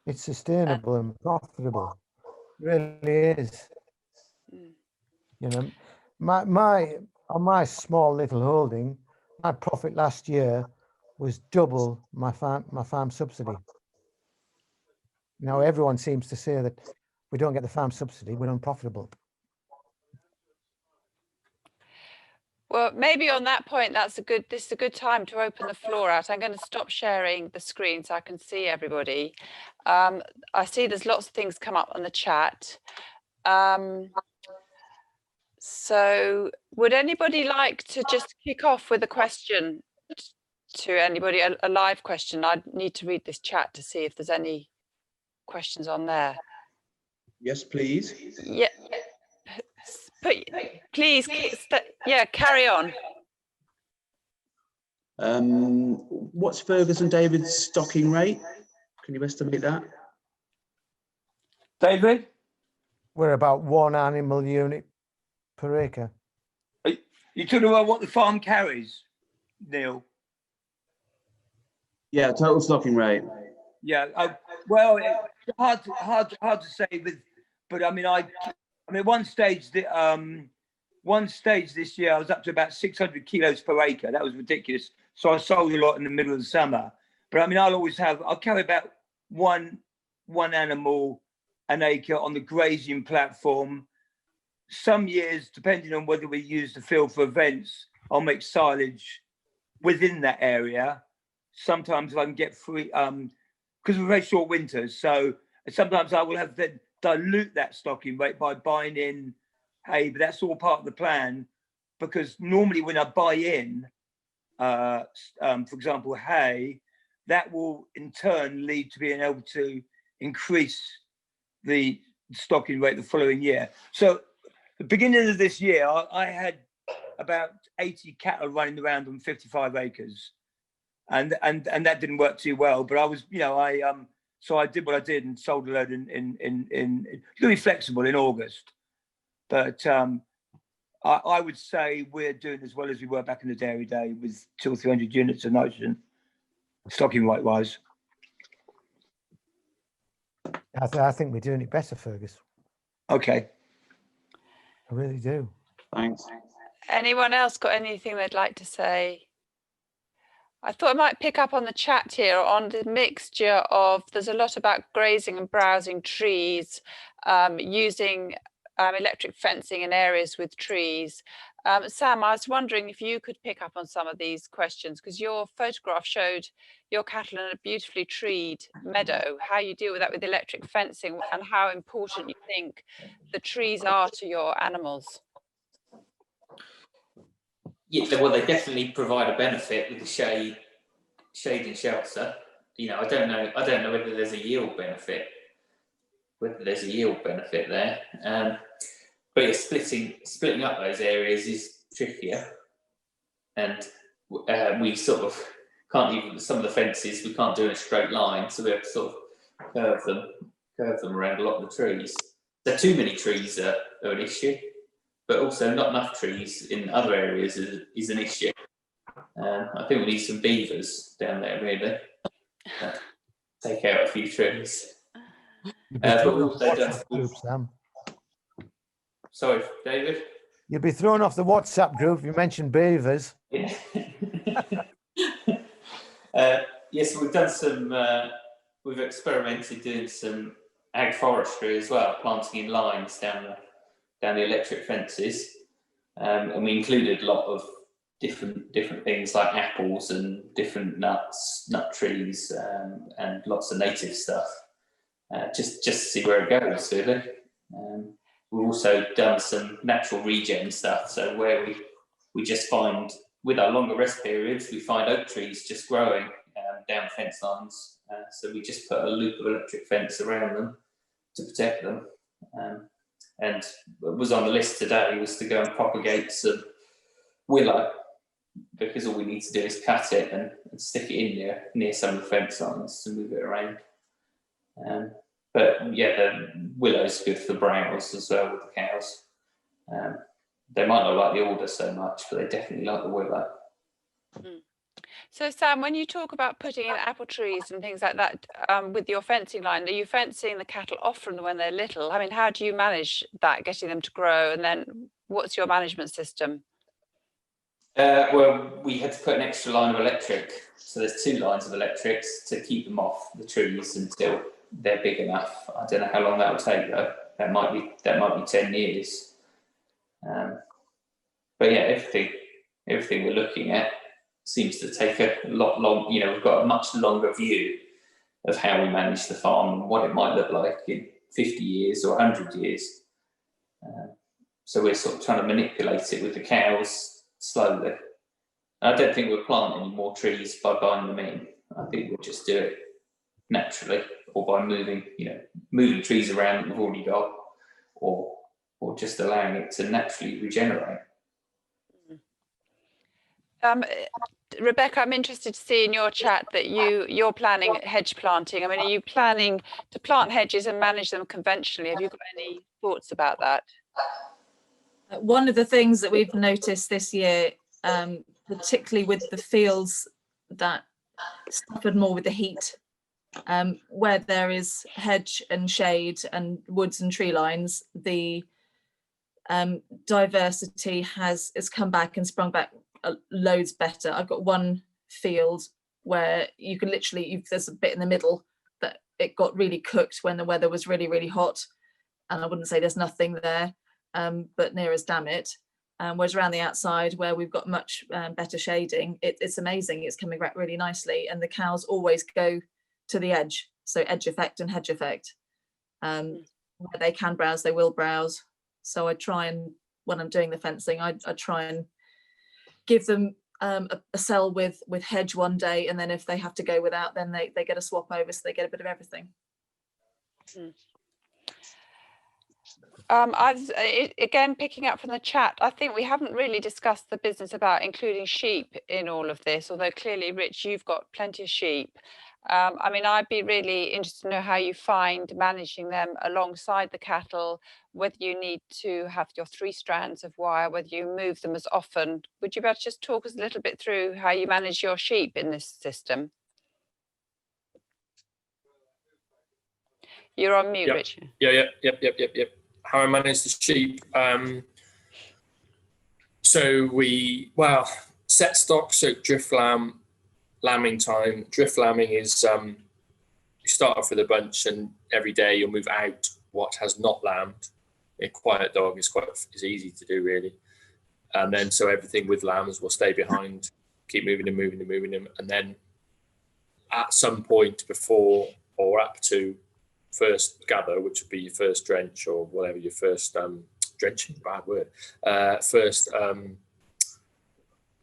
It's sustainable and profitable. It really is. You know, on my small little holding, my profit last year was double my farm subsidy. Now everyone seems to say that we don't get the farm subsidy, we're unprofitable. Well, maybe on that point, this is a good time to open the floor out. I'm going to stop sharing the screen so I can see everybody. I see there's lots of things come up on the chat. So would anybody like to just kick off with a question to anybody, a live question? I need to read this chat to see if there's any questions on there. Yes, please. Yeah. Please, yeah, carry on. What's Fergus and David's stocking rate? Can you estimate that? David? We're about 1 animal unit per acre. You talking about what the farm carries, Neil? Yeah, total stocking rate. Yeah, well, it's hard to say, but I mean, one stage this year I was up to about 600 kilos per acre. That was ridiculous. So I sold a lot in the middle of the summer. But I mean, I'll carry about one animal an acre on the grazing platform. Some years, depending on whether we use the field for events, I'll make silage within that area. Sometimes if I can get free, because we're very short winters. So sometimes I will have to dilute that stocking rate by buying in hay, but that's all part of the plan, because normally when I buy in, for example, hay, that will in turn lead to being able to increase the stocking rate the following year. So the beginning of this year, I had about 80 cattle running around on 55 acres, and that didn't work too well. But I was, so I did what I did and sold a load in really flexible in August. But I would say we're doing as well as we were back in the dairy day with 200 or 300 units of nitrogen, stocking right-wise. I think we're doing it better, Fergus. Okay. I really do. Thanks. Anyone else got anything they'd like to say? I thought I might pick up on the chat here on the mixture of, there's a lot about grazing and browsing trees, using electric fencing in areas with trees. Sam, I was wondering if you could pick up on some of these questions, because your photograph showed your cattle in a beautifully treed meadow, how you deal with that with electric fencing and how important you think the trees are to your animals. Yeah, well, they definitely provide a benefit with the shade and shelter. You know, I don't know whether there's a yield benefit, there. But yeah, splitting up those areas is trickier, and we sort of can't even, some of the fences we can't do in a straight line, so we have to sort of curve them around a lot of the trees. So too many trees are an issue, but also not enough trees in other areas is an issue. I think we need some beavers down there, really. Take out a few trees. But we've also done... Sam. Sorry, David? You'll be thrown off the WhatsApp group if you mentioned beavers. Yeah. Yes, we've done some, we've experimented doing some ag forestry as well, planting in lines down the electric fences. And we included a lot of different things like apples and different nut trees, and lots of native stuff, just to see where it goes, really. We've also done some natural regen stuff, so where we just find, with our longer rest periods, we find oak trees just growing down fence lines, so we just put a loop of electric fence around them to protect them. And what was on the list today was to go and propagate some willow, because all we need to do is cut it and stick it in near some of the fence lines to move it around. But yeah, the willow's good for browse as well with the cows. They might not like the alder so much, but they definitely like the willow. So Sam, when you talk about putting in apple trees and things like that with your fencing line, are you fencing the cattle off from them when they're little? I mean, how do you manage that, getting them to grow? And then what's your management system? Well, we had to put an extra line of electric. So there's 2 lines of electrics to keep them off the trees until they're big enough. I don't know how long that will take though. That might be 10 years. But yeah, everything we're looking at seems to take a lot long. You know, we've got a much longer view of how we manage the farm and what it might look like in 50 years or 100 years. So we're sort of trying to manipulate it with the cows slowly. I don't think we'll plant any more trees by buying them in. I think we'll just do it naturally, or by moving trees around that we've already got, or just allowing it to naturally regenerate. Rebecca, I'm interested to see in your chat that you're planning hedge planting. I mean, are you planning to plant hedges and manage them conventionally? Have you got any thoughts about that? One of the things that we've noticed this year, particularly with the fields that suffered more with the heat, where there is hedge and shade and woods and tree lines, the diversity has come back and sprung back loads better. I've got one field where you can literally, there's a bit in the middle that it got really cooked when the weather was really, really hot, and I wouldn't say there's nothing there, but near as damn it. Whereas around the outside where we've got much better shading, it's amazing. It's coming back really nicely, and the cows always go to the edge, so edge effect and hedge effect. Where they can browse, they will browse. So I try and, when I'm doing the fencing, I try and give them a cell with hedge one day, and then if they have to go without, then they get a swap over, so they get a bit of everything. Again, picking up from the chat, I think we haven't really discussed the business about including sheep in all of this, although clearly, Rich, you've got plenty of sheep. I mean, I'd be really interested to know how you find managing them alongside the cattle, whether you need to have your 3 strands of wire, whether you move them as often. Would you be able to just talk us a little bit through how you manage your sheep in this system? You're on mute, Yep. Richard. Yep. How I manage the sheep. So set stock, so drift lambing time. Drift lambing is you start off with a bunch, and every day you'll move out what has not lambed. A quiet dog is easy to do, really. And then so everything with lambs will stay behind, keep moving them, and then at some point before or up to first gather, which would be your first drench or whatever, your first drenching, bad word, first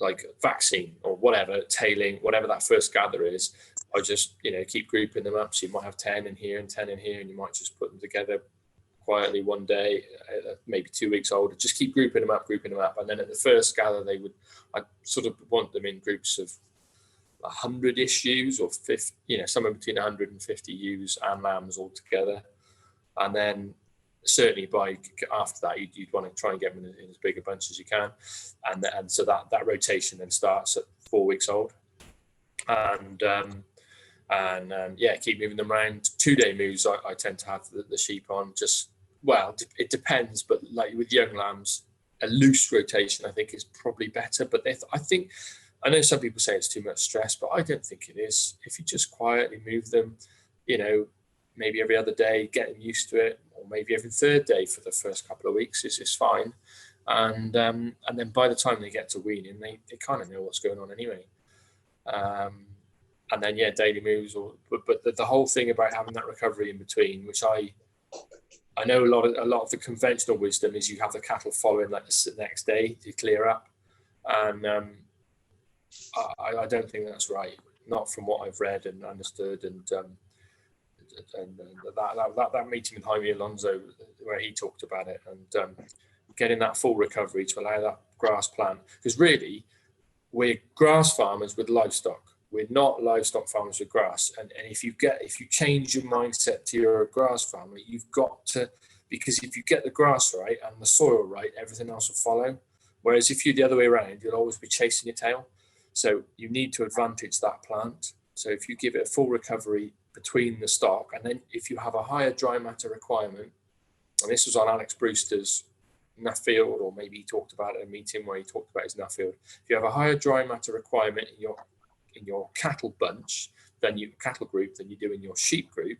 like vaccine or whatever, tailing, whatever that first gather is, I just, keep grouping them up. So you might have 10 in here and 10 in here, and you might just put them together quietly one day, maybe 2 weeks old, just keep grouping them up. And then at the first gather, I sort of want them in groups of 100-ish ewes or 50, somewhere between 150 ewes and lambs all together. And then certainly after that, you'd want to try and get them in as big a bunch as you can. And so that rotation then starts at 4 weeks old. And keep moving them around. 2-day moves, I tend to have the sheep on. It depends, but like with young lambs, a loose rotation I think is probably better. But I know some people say it's too much stress, but I don't think it is. If you just quietly move them, maybe every other day, get them used to it, or maybe every 3rd day for the first couple of weeks is fine. And then by the time they get to weaning, they kind of know what's going on anyway. And then daily moves, but the whole thing about having that recovery in between, which I know a lot of the conventional wisdom is you have the cattle following like the next day to clear up, and I don't think that's right. Not from what I've read and understood, and that meeting with Jaime Alonso where he talked about it, and getting that full recovery to allow that grass plant, because really we're grass farmers with livestock. We're not livestock farmers with grass. And if you change your mindset to you're a grass farmer, you've got to, because if you get the grass right and the soil right, everything else will follow. Whereas if you're the other way around, you'll always be chasing your tail. So you need to advantage that plant. So if you give it a full recovery between the stock, and then if you have a higher dry matter requirement, and this was on Alex Brewster's Nuffield, or maybe he talked about it at a meeting where he talked about his Nuffield. If you have a higher dry matter requirement in your cattle bunch, cattle group than you do in your sheep group,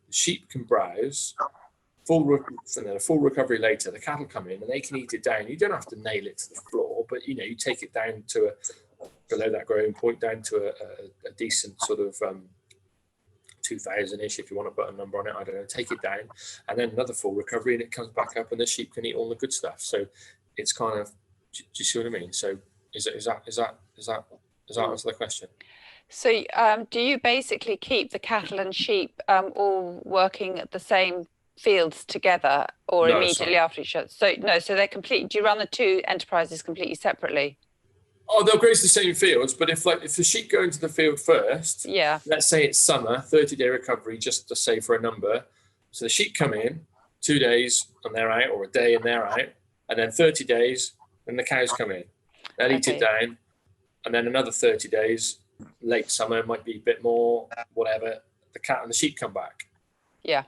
the sheep can browse, and then a full recovery later, the cattle come in and they can eat it down. You don't have to nail it to the floor, but you take it down to below that growing point, down to a decent sort of 2,000-ish, if you want to put a number on it, I don't know, take it down, and then another full recovery, and it comes back up, and the sheep can eat all the good stuff. So it's kind of, do you see what I mean? So does that answer the question? So do you basically keep the cattle and sheep all working at the same fields together, or No, immediately after each other? So they're complete. Do you run the 2 enterprises completely separately? Oh, they'll graze the same fields, but if the sheep go into the field first, let's say it's summer, 30-day recovery, just to say for a number. So the sheep come in 2 days and they're out, or a day and they're out, and then 30 days, then the cows come in. They'll eat it down, and then another 30 days, late summer, might be a bit more, whatever, the cat and the sheep come back. Yeah.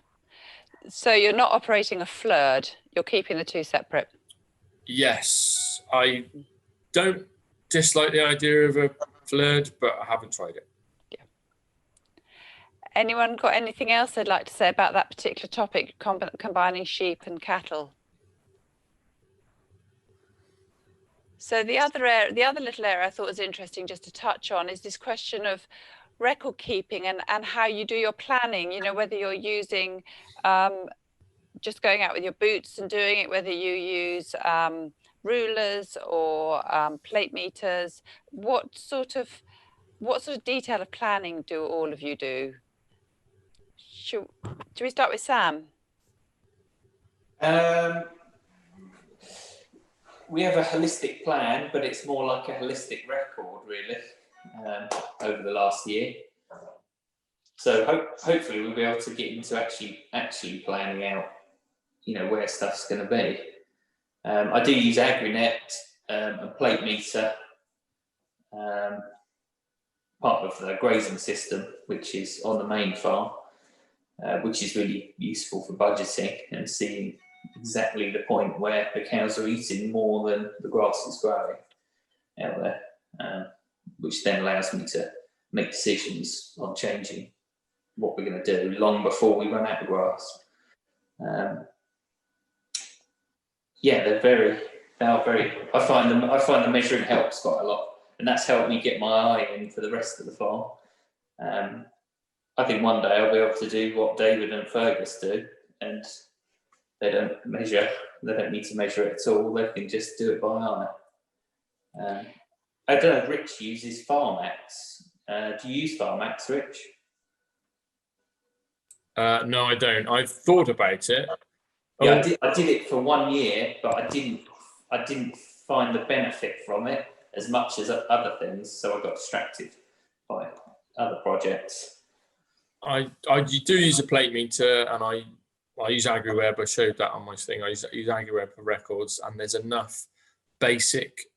So you're not operating a flurd, you're keeping the 2 separate? Yes. I don't dislike the idea of a flurd, but I haven't tried it. Yeah. Anyone got anything else they'd like to say about that particular topic, combining sheep and cattle? So the other little area I thought was interesting just to touch on is this question of record keeping and how you do your planning, whether you're using just going out with your boots and doing it, whether you use rulers or plate meters. What sort of detail of planning do all of you do? Should we start with Sam? We have a holistic plan, but it's more like a holistic record, really, over the last year. So hopefully we'll be able to get into actually planning out, where stuff's going to be. I do use AgriNet, a plate meter, part of the grazing system, which is on the main farm, which is really useful for budgeting and seeing exactly the point where the cows are eating more than the grass is growing out there, which then allows me to make decisions on changing what we're going to do long before we run out of grass. Yeah, they are very. I find the measuring helps quite a lot, and that's helped me get my eye in for the rest of the farm. I think one day I'll be able to do what David and Fergus do, and they don't measure. They don't need to measure it at all. They can just do it by eye. I don't know. Rich uses Farmax. Do you use Farmax, Rich? No, I don't. I've thought about it. Yeah, I did it for 1 year, but I didn't find the benefit from it as much as other things, so I got distracted by other projects. I do use a plate meter, and I use AgriWeb. I showed that on my thing. I use AgriWeb for records, and there's enough basic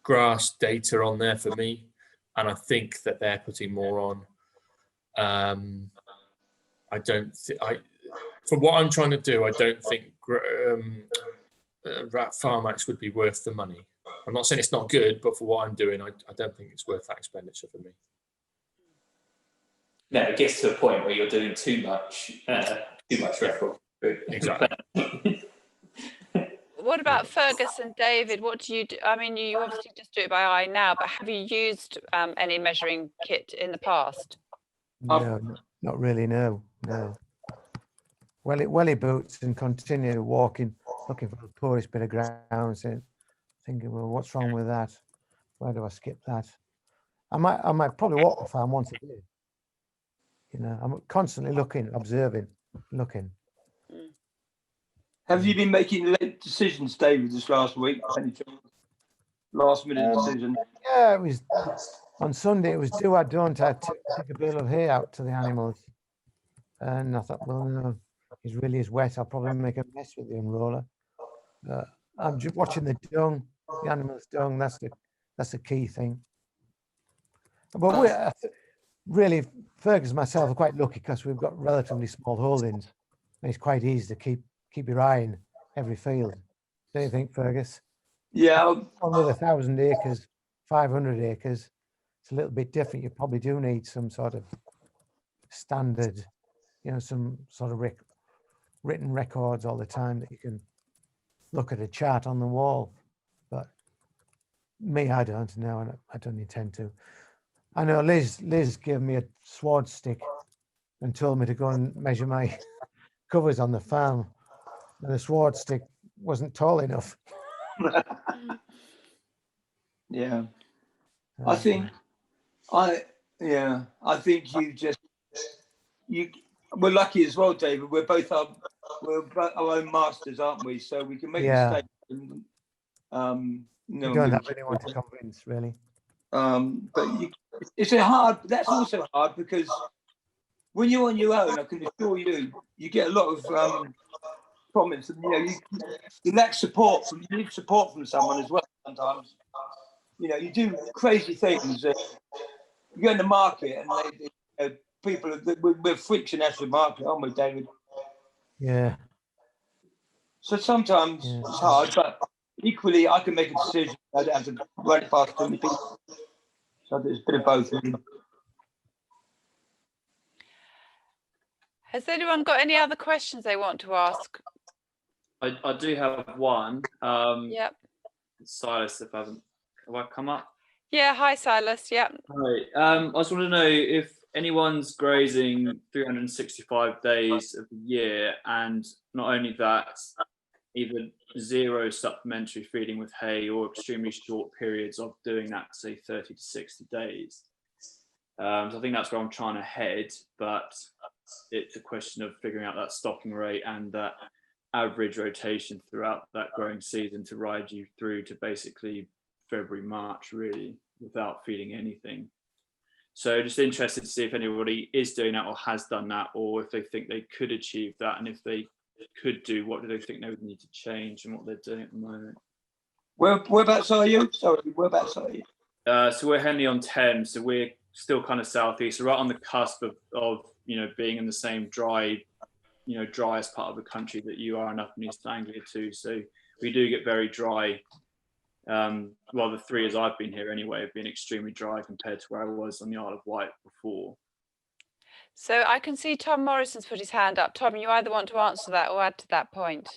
grass data on there for me, and I think that they're putting more on. For what I'm trying to do, I don't think Farmax would be worth the money. I'm not saying it's not good, but for what I'm doing, I don't think it's worth that expenditure for me. No, it gets to a point where you're doing too much record. Exactly. What about Fergus and David? What do you do? I mean, you obviously just do it by eye now, but have you used any measuring kit in the past? No, not really. No. Welly boots and continue walking, looking for the poorest bit of ground, thinking, well, what's wrong with that? Why do I skip that? I might probably walk the farm once a day. I'm constantly looking, observing, looking. Have you been making late decisions, David, this last week? Any last minute decision? Yeah, it was on Sunday. It was do or don't. I take a bale of hay out to the animals, and I thought, well, no, it really is wet. I'll probably make a mess with the unroller. I'm just watching the dung, the animals' dung. That's the key thing. But we really, Fergus and myself are quite lucky because we've got relatively small holdings, and it's quite easy to keep your eye in every field. Don't you think, Fergus? Yeah. One with 1,000 acres, 500 acres, it's a little bit different. You probably do need some sort of standard, some sort of written records all the time that you can look at a chart on the wall. But me, I don't know, and I don't intend to. I know Liz gave me a sword stick and told me to go and measure my covers on the farm, and the sword stick wasn't tall enough. Yeah, I think we're lucky as well, David. We're both our own masters, aren't we? So we can make mistakes. And, you don't have anyone to convince, really. But it's hard. That's also hard because when you're on your own, I can assure you get a lot of comments, and you lack support you need support from someone as well. Sometimes, you do crazy things. You go in the market, and people we're freaks in the market, aren't we, David? Yeah. So sometimes it's hard, but equally, I can make a decision. I don't have to run it past too many people. So there's a bit of both. Has anyone got any other questions they want to ask? I do have one. Yep. Silas, have I come up? Yeah, hi Silas. Yep. Hi. I just want to know if anyone's grazing 365 days of the year, and not only that, either zero supplementary feeding with hay or extremely short periods of doing that, say 30 to 60 days. So I think that's where I'm trying to head, but it's a question of figuring out that stocking rate and that average rotation throughout that growing season to ride you through to basically February, March, really, without feeding anything. So just interested to see if anybody is doing that or has done that, or if they think they could achieve that, and if they could do, what do they think they would need to change and what they're doing at the moment. Whereabouts are you? Sorry, whereabouts are you? So we're Henley-on-Thames, so we're still kind of southeast, so right on the cusp of being in the same driest part of the country that you are, and up in East Anglia too. So we do get very dry. Well, the 3 years I've been here anyway have been extremely dry compared to where I was on the Isle of Wight before. So I can see Tom Morrison's put his hand up. Tom, you either want to answer that or add to that point.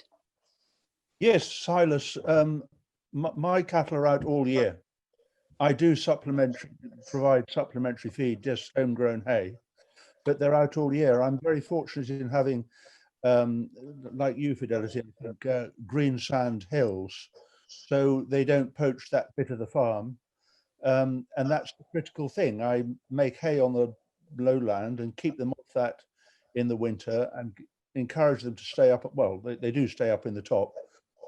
Yes, Silas, my cattle are out all year. I do provide supplementary feed, just homegrown hay, but they're out all year. I'm very fortunate in having, like you, Fidelity, I think, green sand hills, so they don't poach that bit of the farm. And that's the critical thing. I make hay on the lowland and keep them off that in the winter and encourage them to stay up. Well, they do stay up in the top.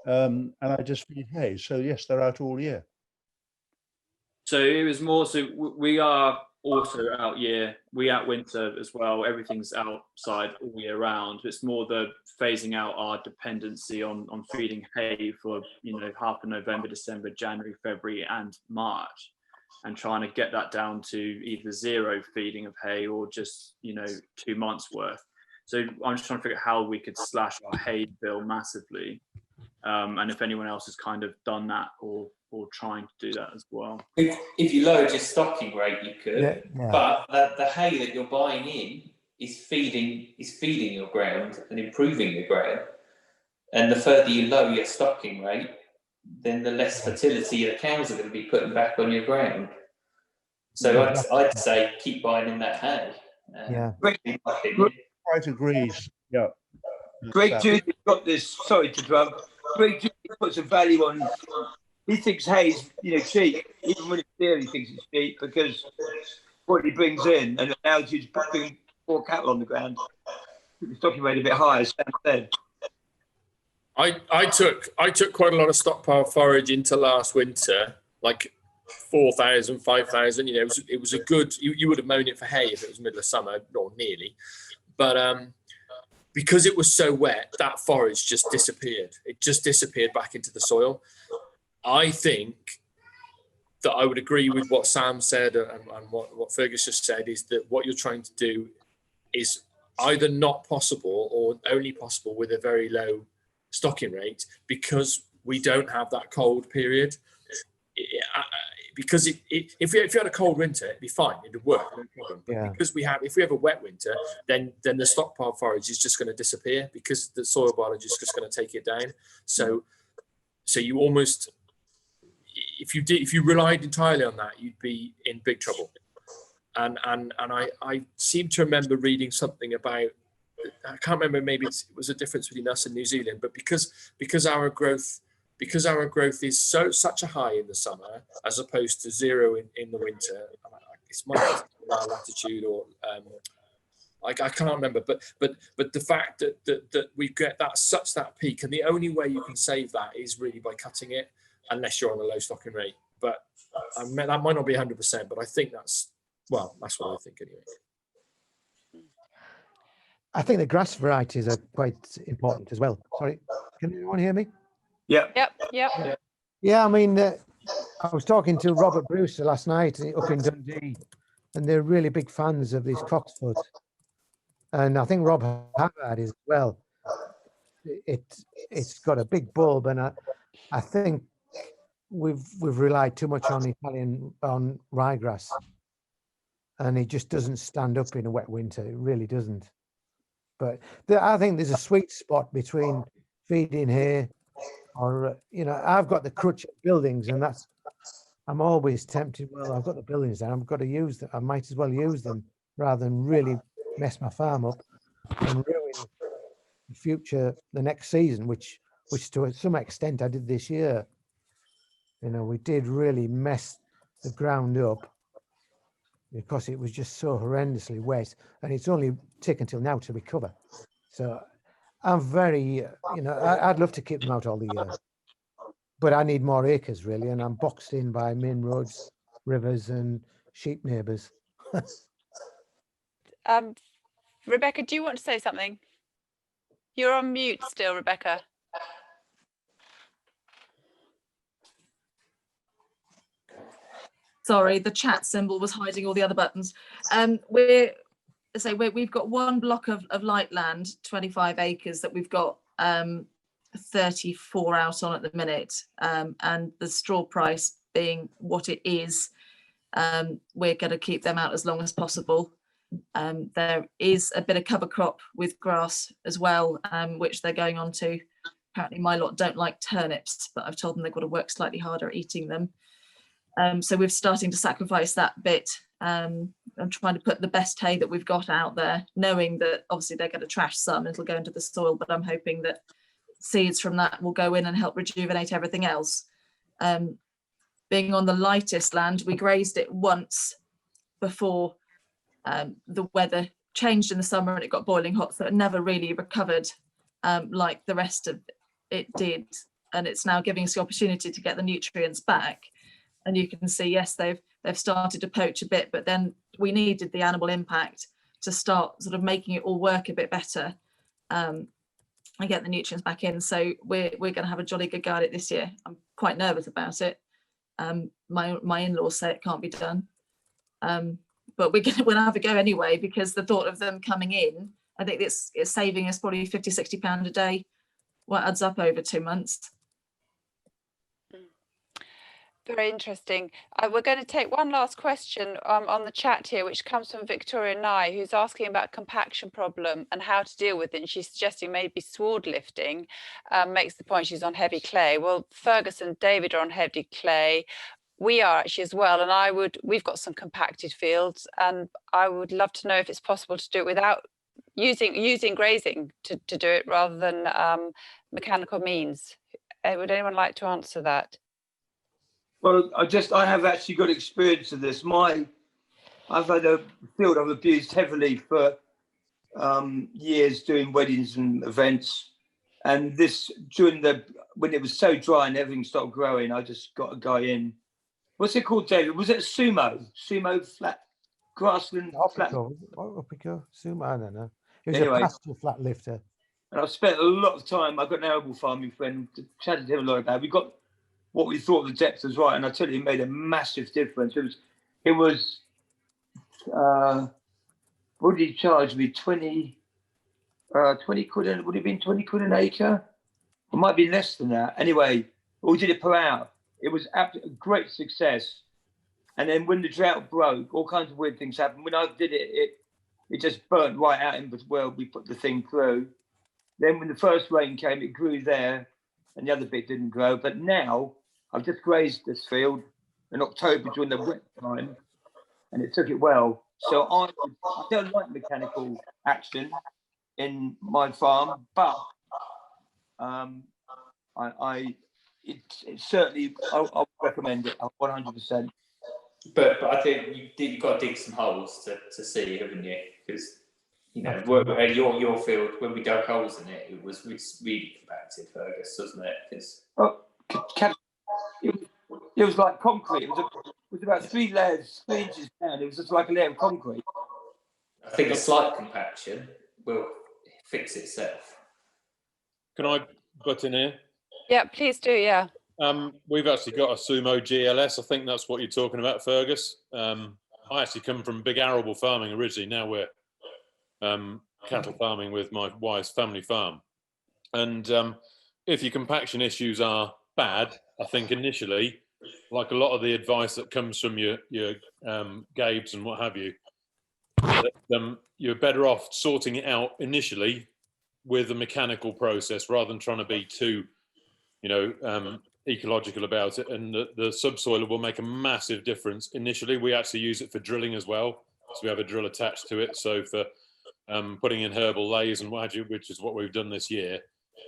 And I just feed hay. So yes, they're out all year. So it was more, so we are also out year, we out winter as well. Everything's outside all year round. It's more the phasing out our dependency on feeding hay for, half of November, December, January, February and March, and trying to get that down to either 0 feeding of hay or just, 2 months worth. So I'm just trying to figure out how we could slash our hay bill massively. And if anyone else has kind of done that or trying to do that as well. If you lowered your stocking rate, you could, Yeah. but the hay that you're buying in is feeding your ground and improving your ground. And the further you lower your stocking rate, then the less fertility your cows are going to be putting back on your ground. So I'd say keep buying in that hay. Yeah. Quite agrees. Yeah. Greg Judy got this. Sorry to interrupt. Greg Judy puts a value on. He thinks hay is, cheap, even when it's dear. He thinks it's cheap because what he brings in and allows you to bring more cattle on the ground. The stocking rate a bit higher, as Sam said. I took quite a lot of stockpile forage into last winter, like 4,000, 5,000. It was a good. You would have mown it for hay if it was middle of summer, or nearly, but because it was so wet, that forage just disappeared. It just disappeared back into the soil. I think that I would agree with what Sam said and what Fergus just said, is that what you're trying to do is either not possible or only possible with a very low stocking rate, because we don't have that cold period. Because if you had a cold winter, it'd be fine, it'd work, no problem. But Yeah. because if we have a wet winter, then the stockpile forage is just going to disappear because the soil biology is just going to take it down. So you almost, if you relied entirely on that, you'd be in big trouble. And I seem to remember reading something about, I can't remember, maybe it was a difference between us and New Zealand, but because our growth is such a high in the summer as opposed to 0 in the winter. It's my latitude, or I can't remember, but the fact that we get that peak, and the only way you can save that is really by cutting it, unless you're on a low stocking rate. But that might not be 100%, but I think that's what I think anyway. I think the grass varieties are quite important as well. Sorry, can anyone hear me? Yeah. Yep. Yeah, I mean, I was talking to Robert Brewster last night up in Dundee, and they're really big fans of this Coxfoot. And I think Rob Havard is as well. It's got a big bulb, and I think we've relied too much on ryegrass, and it just doesn't stand up in a wet winter. It really doesn't. But I think there's a sweet spot between feeding hay, or I've got the crutch of buildings, and I'm always tempted. Well, I've got the buildings there, I've got to use them. I might as well use them rather than really mess my farm up and ruin the next season, which to some extent I did this year. We did really mess the ground up because it was just so horrendously wet, and it's only taken till now to recover. So I'm very, I'd love to keep them out all the year, but I need more acres really, and I'm boxed in by main roads, rivers, and sheep neighbours. Rebecca, do you want to say something? You're on mute still, Rebecca. Sorry, the chat symbol was hiding all the other buttons. We've got one block of light land, 25 acres, that we've got 34 out on at the minute, and the straw price being what it is, we're going to keep them out as long as possible. There is a bit of cover crop with grass as well, which they're going on to. Apparently my lot don't like turnips, but I've told them they've got to work slightly harder at eating them. So we're starting to sacrifice that bit. I'm trying to put the best hay that we've got out there, knowing that obviously they're going to trash some, it'll go into the soil, but I'm hoping that seeds from that will go in and help rejuvenate everything else. Being on the lightest land, we grazed it once before the weather changed in the summer and it got boiling hot, so it never really recovered like the rest of it did, and it's now giving us the opportunity to get the nutrients back. And you can see, yes, they've started to poach a bit, but then we needed the animal impact to start sort of making it all work a bit better, and get the nutrients back in. So we're going to have a jolly good go at it this year. I'm quite nervous about it. My in-laws say it can't be done, but we'll have a go anyway, because the thought of them coming in, I think it's saving us probably £50–60 a day, what adds up over 2 months. Very interesting. We're going to take one last question on the chat here, which comes from Victoria Nye, who's asking about compaction problem and how to deal with it. And she's suggesting maybe sward lifting. Makes the point she's on heavy clay. Well, Fergus and David are on heavy clay. We are actually as well. And we've got some compacted fields, and I would love to know if it's possible to do it without using grazing to do it rather than mechanical means. Would anyone like to answer that? Well, I have actually got experience of this. I've had a field I've abused heavily for years, doing weddings and events. And this, when it was so dry and everything started growing, I just got a guy in. What's it called, David? Was it a sumo flat grassland flat? What we go? Sumo, I don't know. It was Anyway, a pasture flat lifter. And I've spent a lot of time. I've got an arable farming friend, chatted to him a lot about it. We got what we thought the depth was right, and I tell you, it made a massive difference. It was what did he charge me? 20 quid, would it have been 20 quid an acre? It might be less than that. Anyway, we did it per hour. It was absolutely a great success. And then when the drought broke, all kinds of weird things happened. When I did it, it just burnt right out in where we put the thing through. Then when the first rain came, it grew there, and the other bit didn't grow. But now I've just grazed this field in October during the wet time, and it took it well. So I don't like mechanical action in my farm, but certainly I would recommend it 100%. But I think you've got to dig some holes to see, haven't you? Because your field, when we dug holes in it, it was really compacted, Fergus, wasn't it? It was like concrete. It was about 3 inches down. It was just like a layer of concrete. I think a slight compaction will fix itself. Can I butt in here? Yeah, please do. Yeah. We've actually got a Sumo GLS. I think that's what you're talking about, Fergus. I actually come from big arable farming originally. Now we're cattle farming with my wife's family farm. And if your compaction issues are bad, I think initially, like a lot of the advice that comes from your Gabes and what have you, you're better off sorting it out initially with a mechanical process rather than trying to be too, ecological about it. And the subsoil will make a massive difference. Initially, we actually use it for drilling as well. So we have a drill attached to it. So for putting in herbal lays and what have you, which is what we've done this year.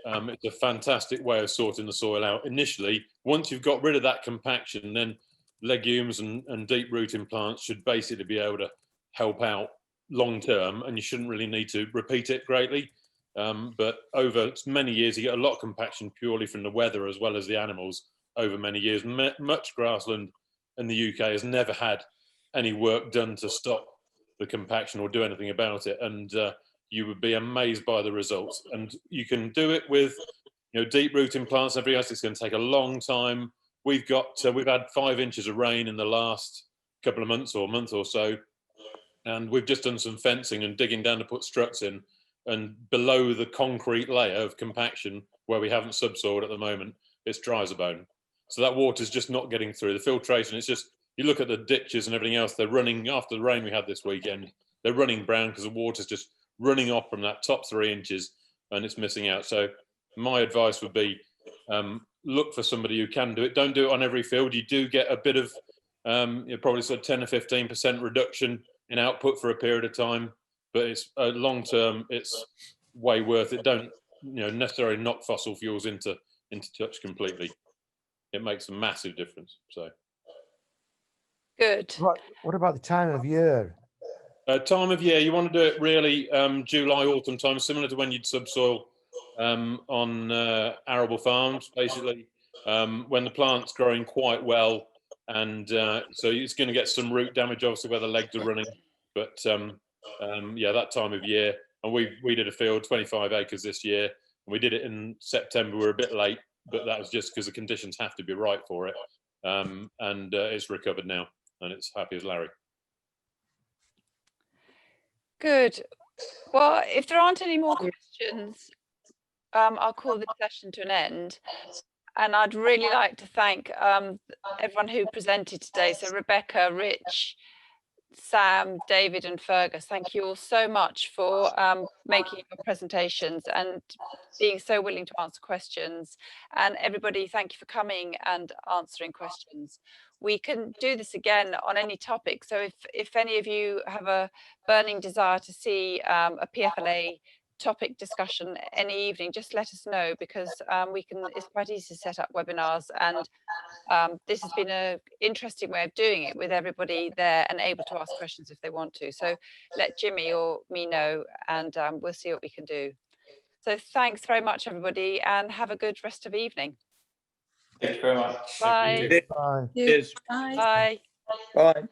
It's a fantastic way of sorting the soil out initially. Once you've got rid of that compaction, then legumes and deep rooting plants should basically be able to help out long term, and you shouldn't really need to repeat it greatly. But over many years, you get a lot of compaction purely from the weather as well as the animals over many years. Much grassland in the UK has never had any work done to stop the compaction or do anything about it, and you would be amazed by the results. And you can do it with, you know, deep rooting plants and everything else. It's going to take a long time. We've had 5 inches of rain in the last couple of months or month or so, and we've just done some fencing and digging down to put struts in, and below the concrete layer of compaction where we haven't subsoiled at the moment, it's dry as a bone. So that water's just not getting through. The filtration, it's just, you look at the ditches and everything else, they're running, after the rain we had this weekend, they're running brown because the water's just running off from that top 3 inches and it's missing out. So my advice would be, look for somebody who can do it. Don't do it on every field. You do get a bit of, probably sort of 10 or 15% reduction in output for a period of time, but it's long term, it's way worth it. Don't, you know, necessarily knock fossil fuels into touch completely. It makes a massive difference. So good. What about the time of year? Time of year, you want to do it really July, autumn time, similar to when you'd subsoil on arable farms, basically, when the plant's growing quite well, and so it's going to get some root damage, obviously, where the legs are running. But yeah, that time of year, and we did a field, 25 acres this year, and we did it in September. We were a bit late, but that was just because the conditions have to be right for it, and it's recovered now, and it's happy as Larry. Good. Well, if there aren't any more questions, I'll call this session to an end. And I'd really like to thank everyone who presented today. So Rebecca, Rich, Sam, David and Fergus, thank you all so much for making your presentations and being so willing to answer questions. And everybody, thank you for coming and answering questions. We can do this again on any topic. So if any of you have a burning desire to see a PFLA topic discussion any evening, just let us know, because it's quite easy to set up webinars, and this has been an interesting way of doing it with everybody there and able to ask questions if they want to. So let Jimmy or me know, and we'll see what we can do. So thanks very much, everybody, and have a good rest of the evening. Thank you very much. Bye. Bye. Cheers. Bye. Bye. Bye.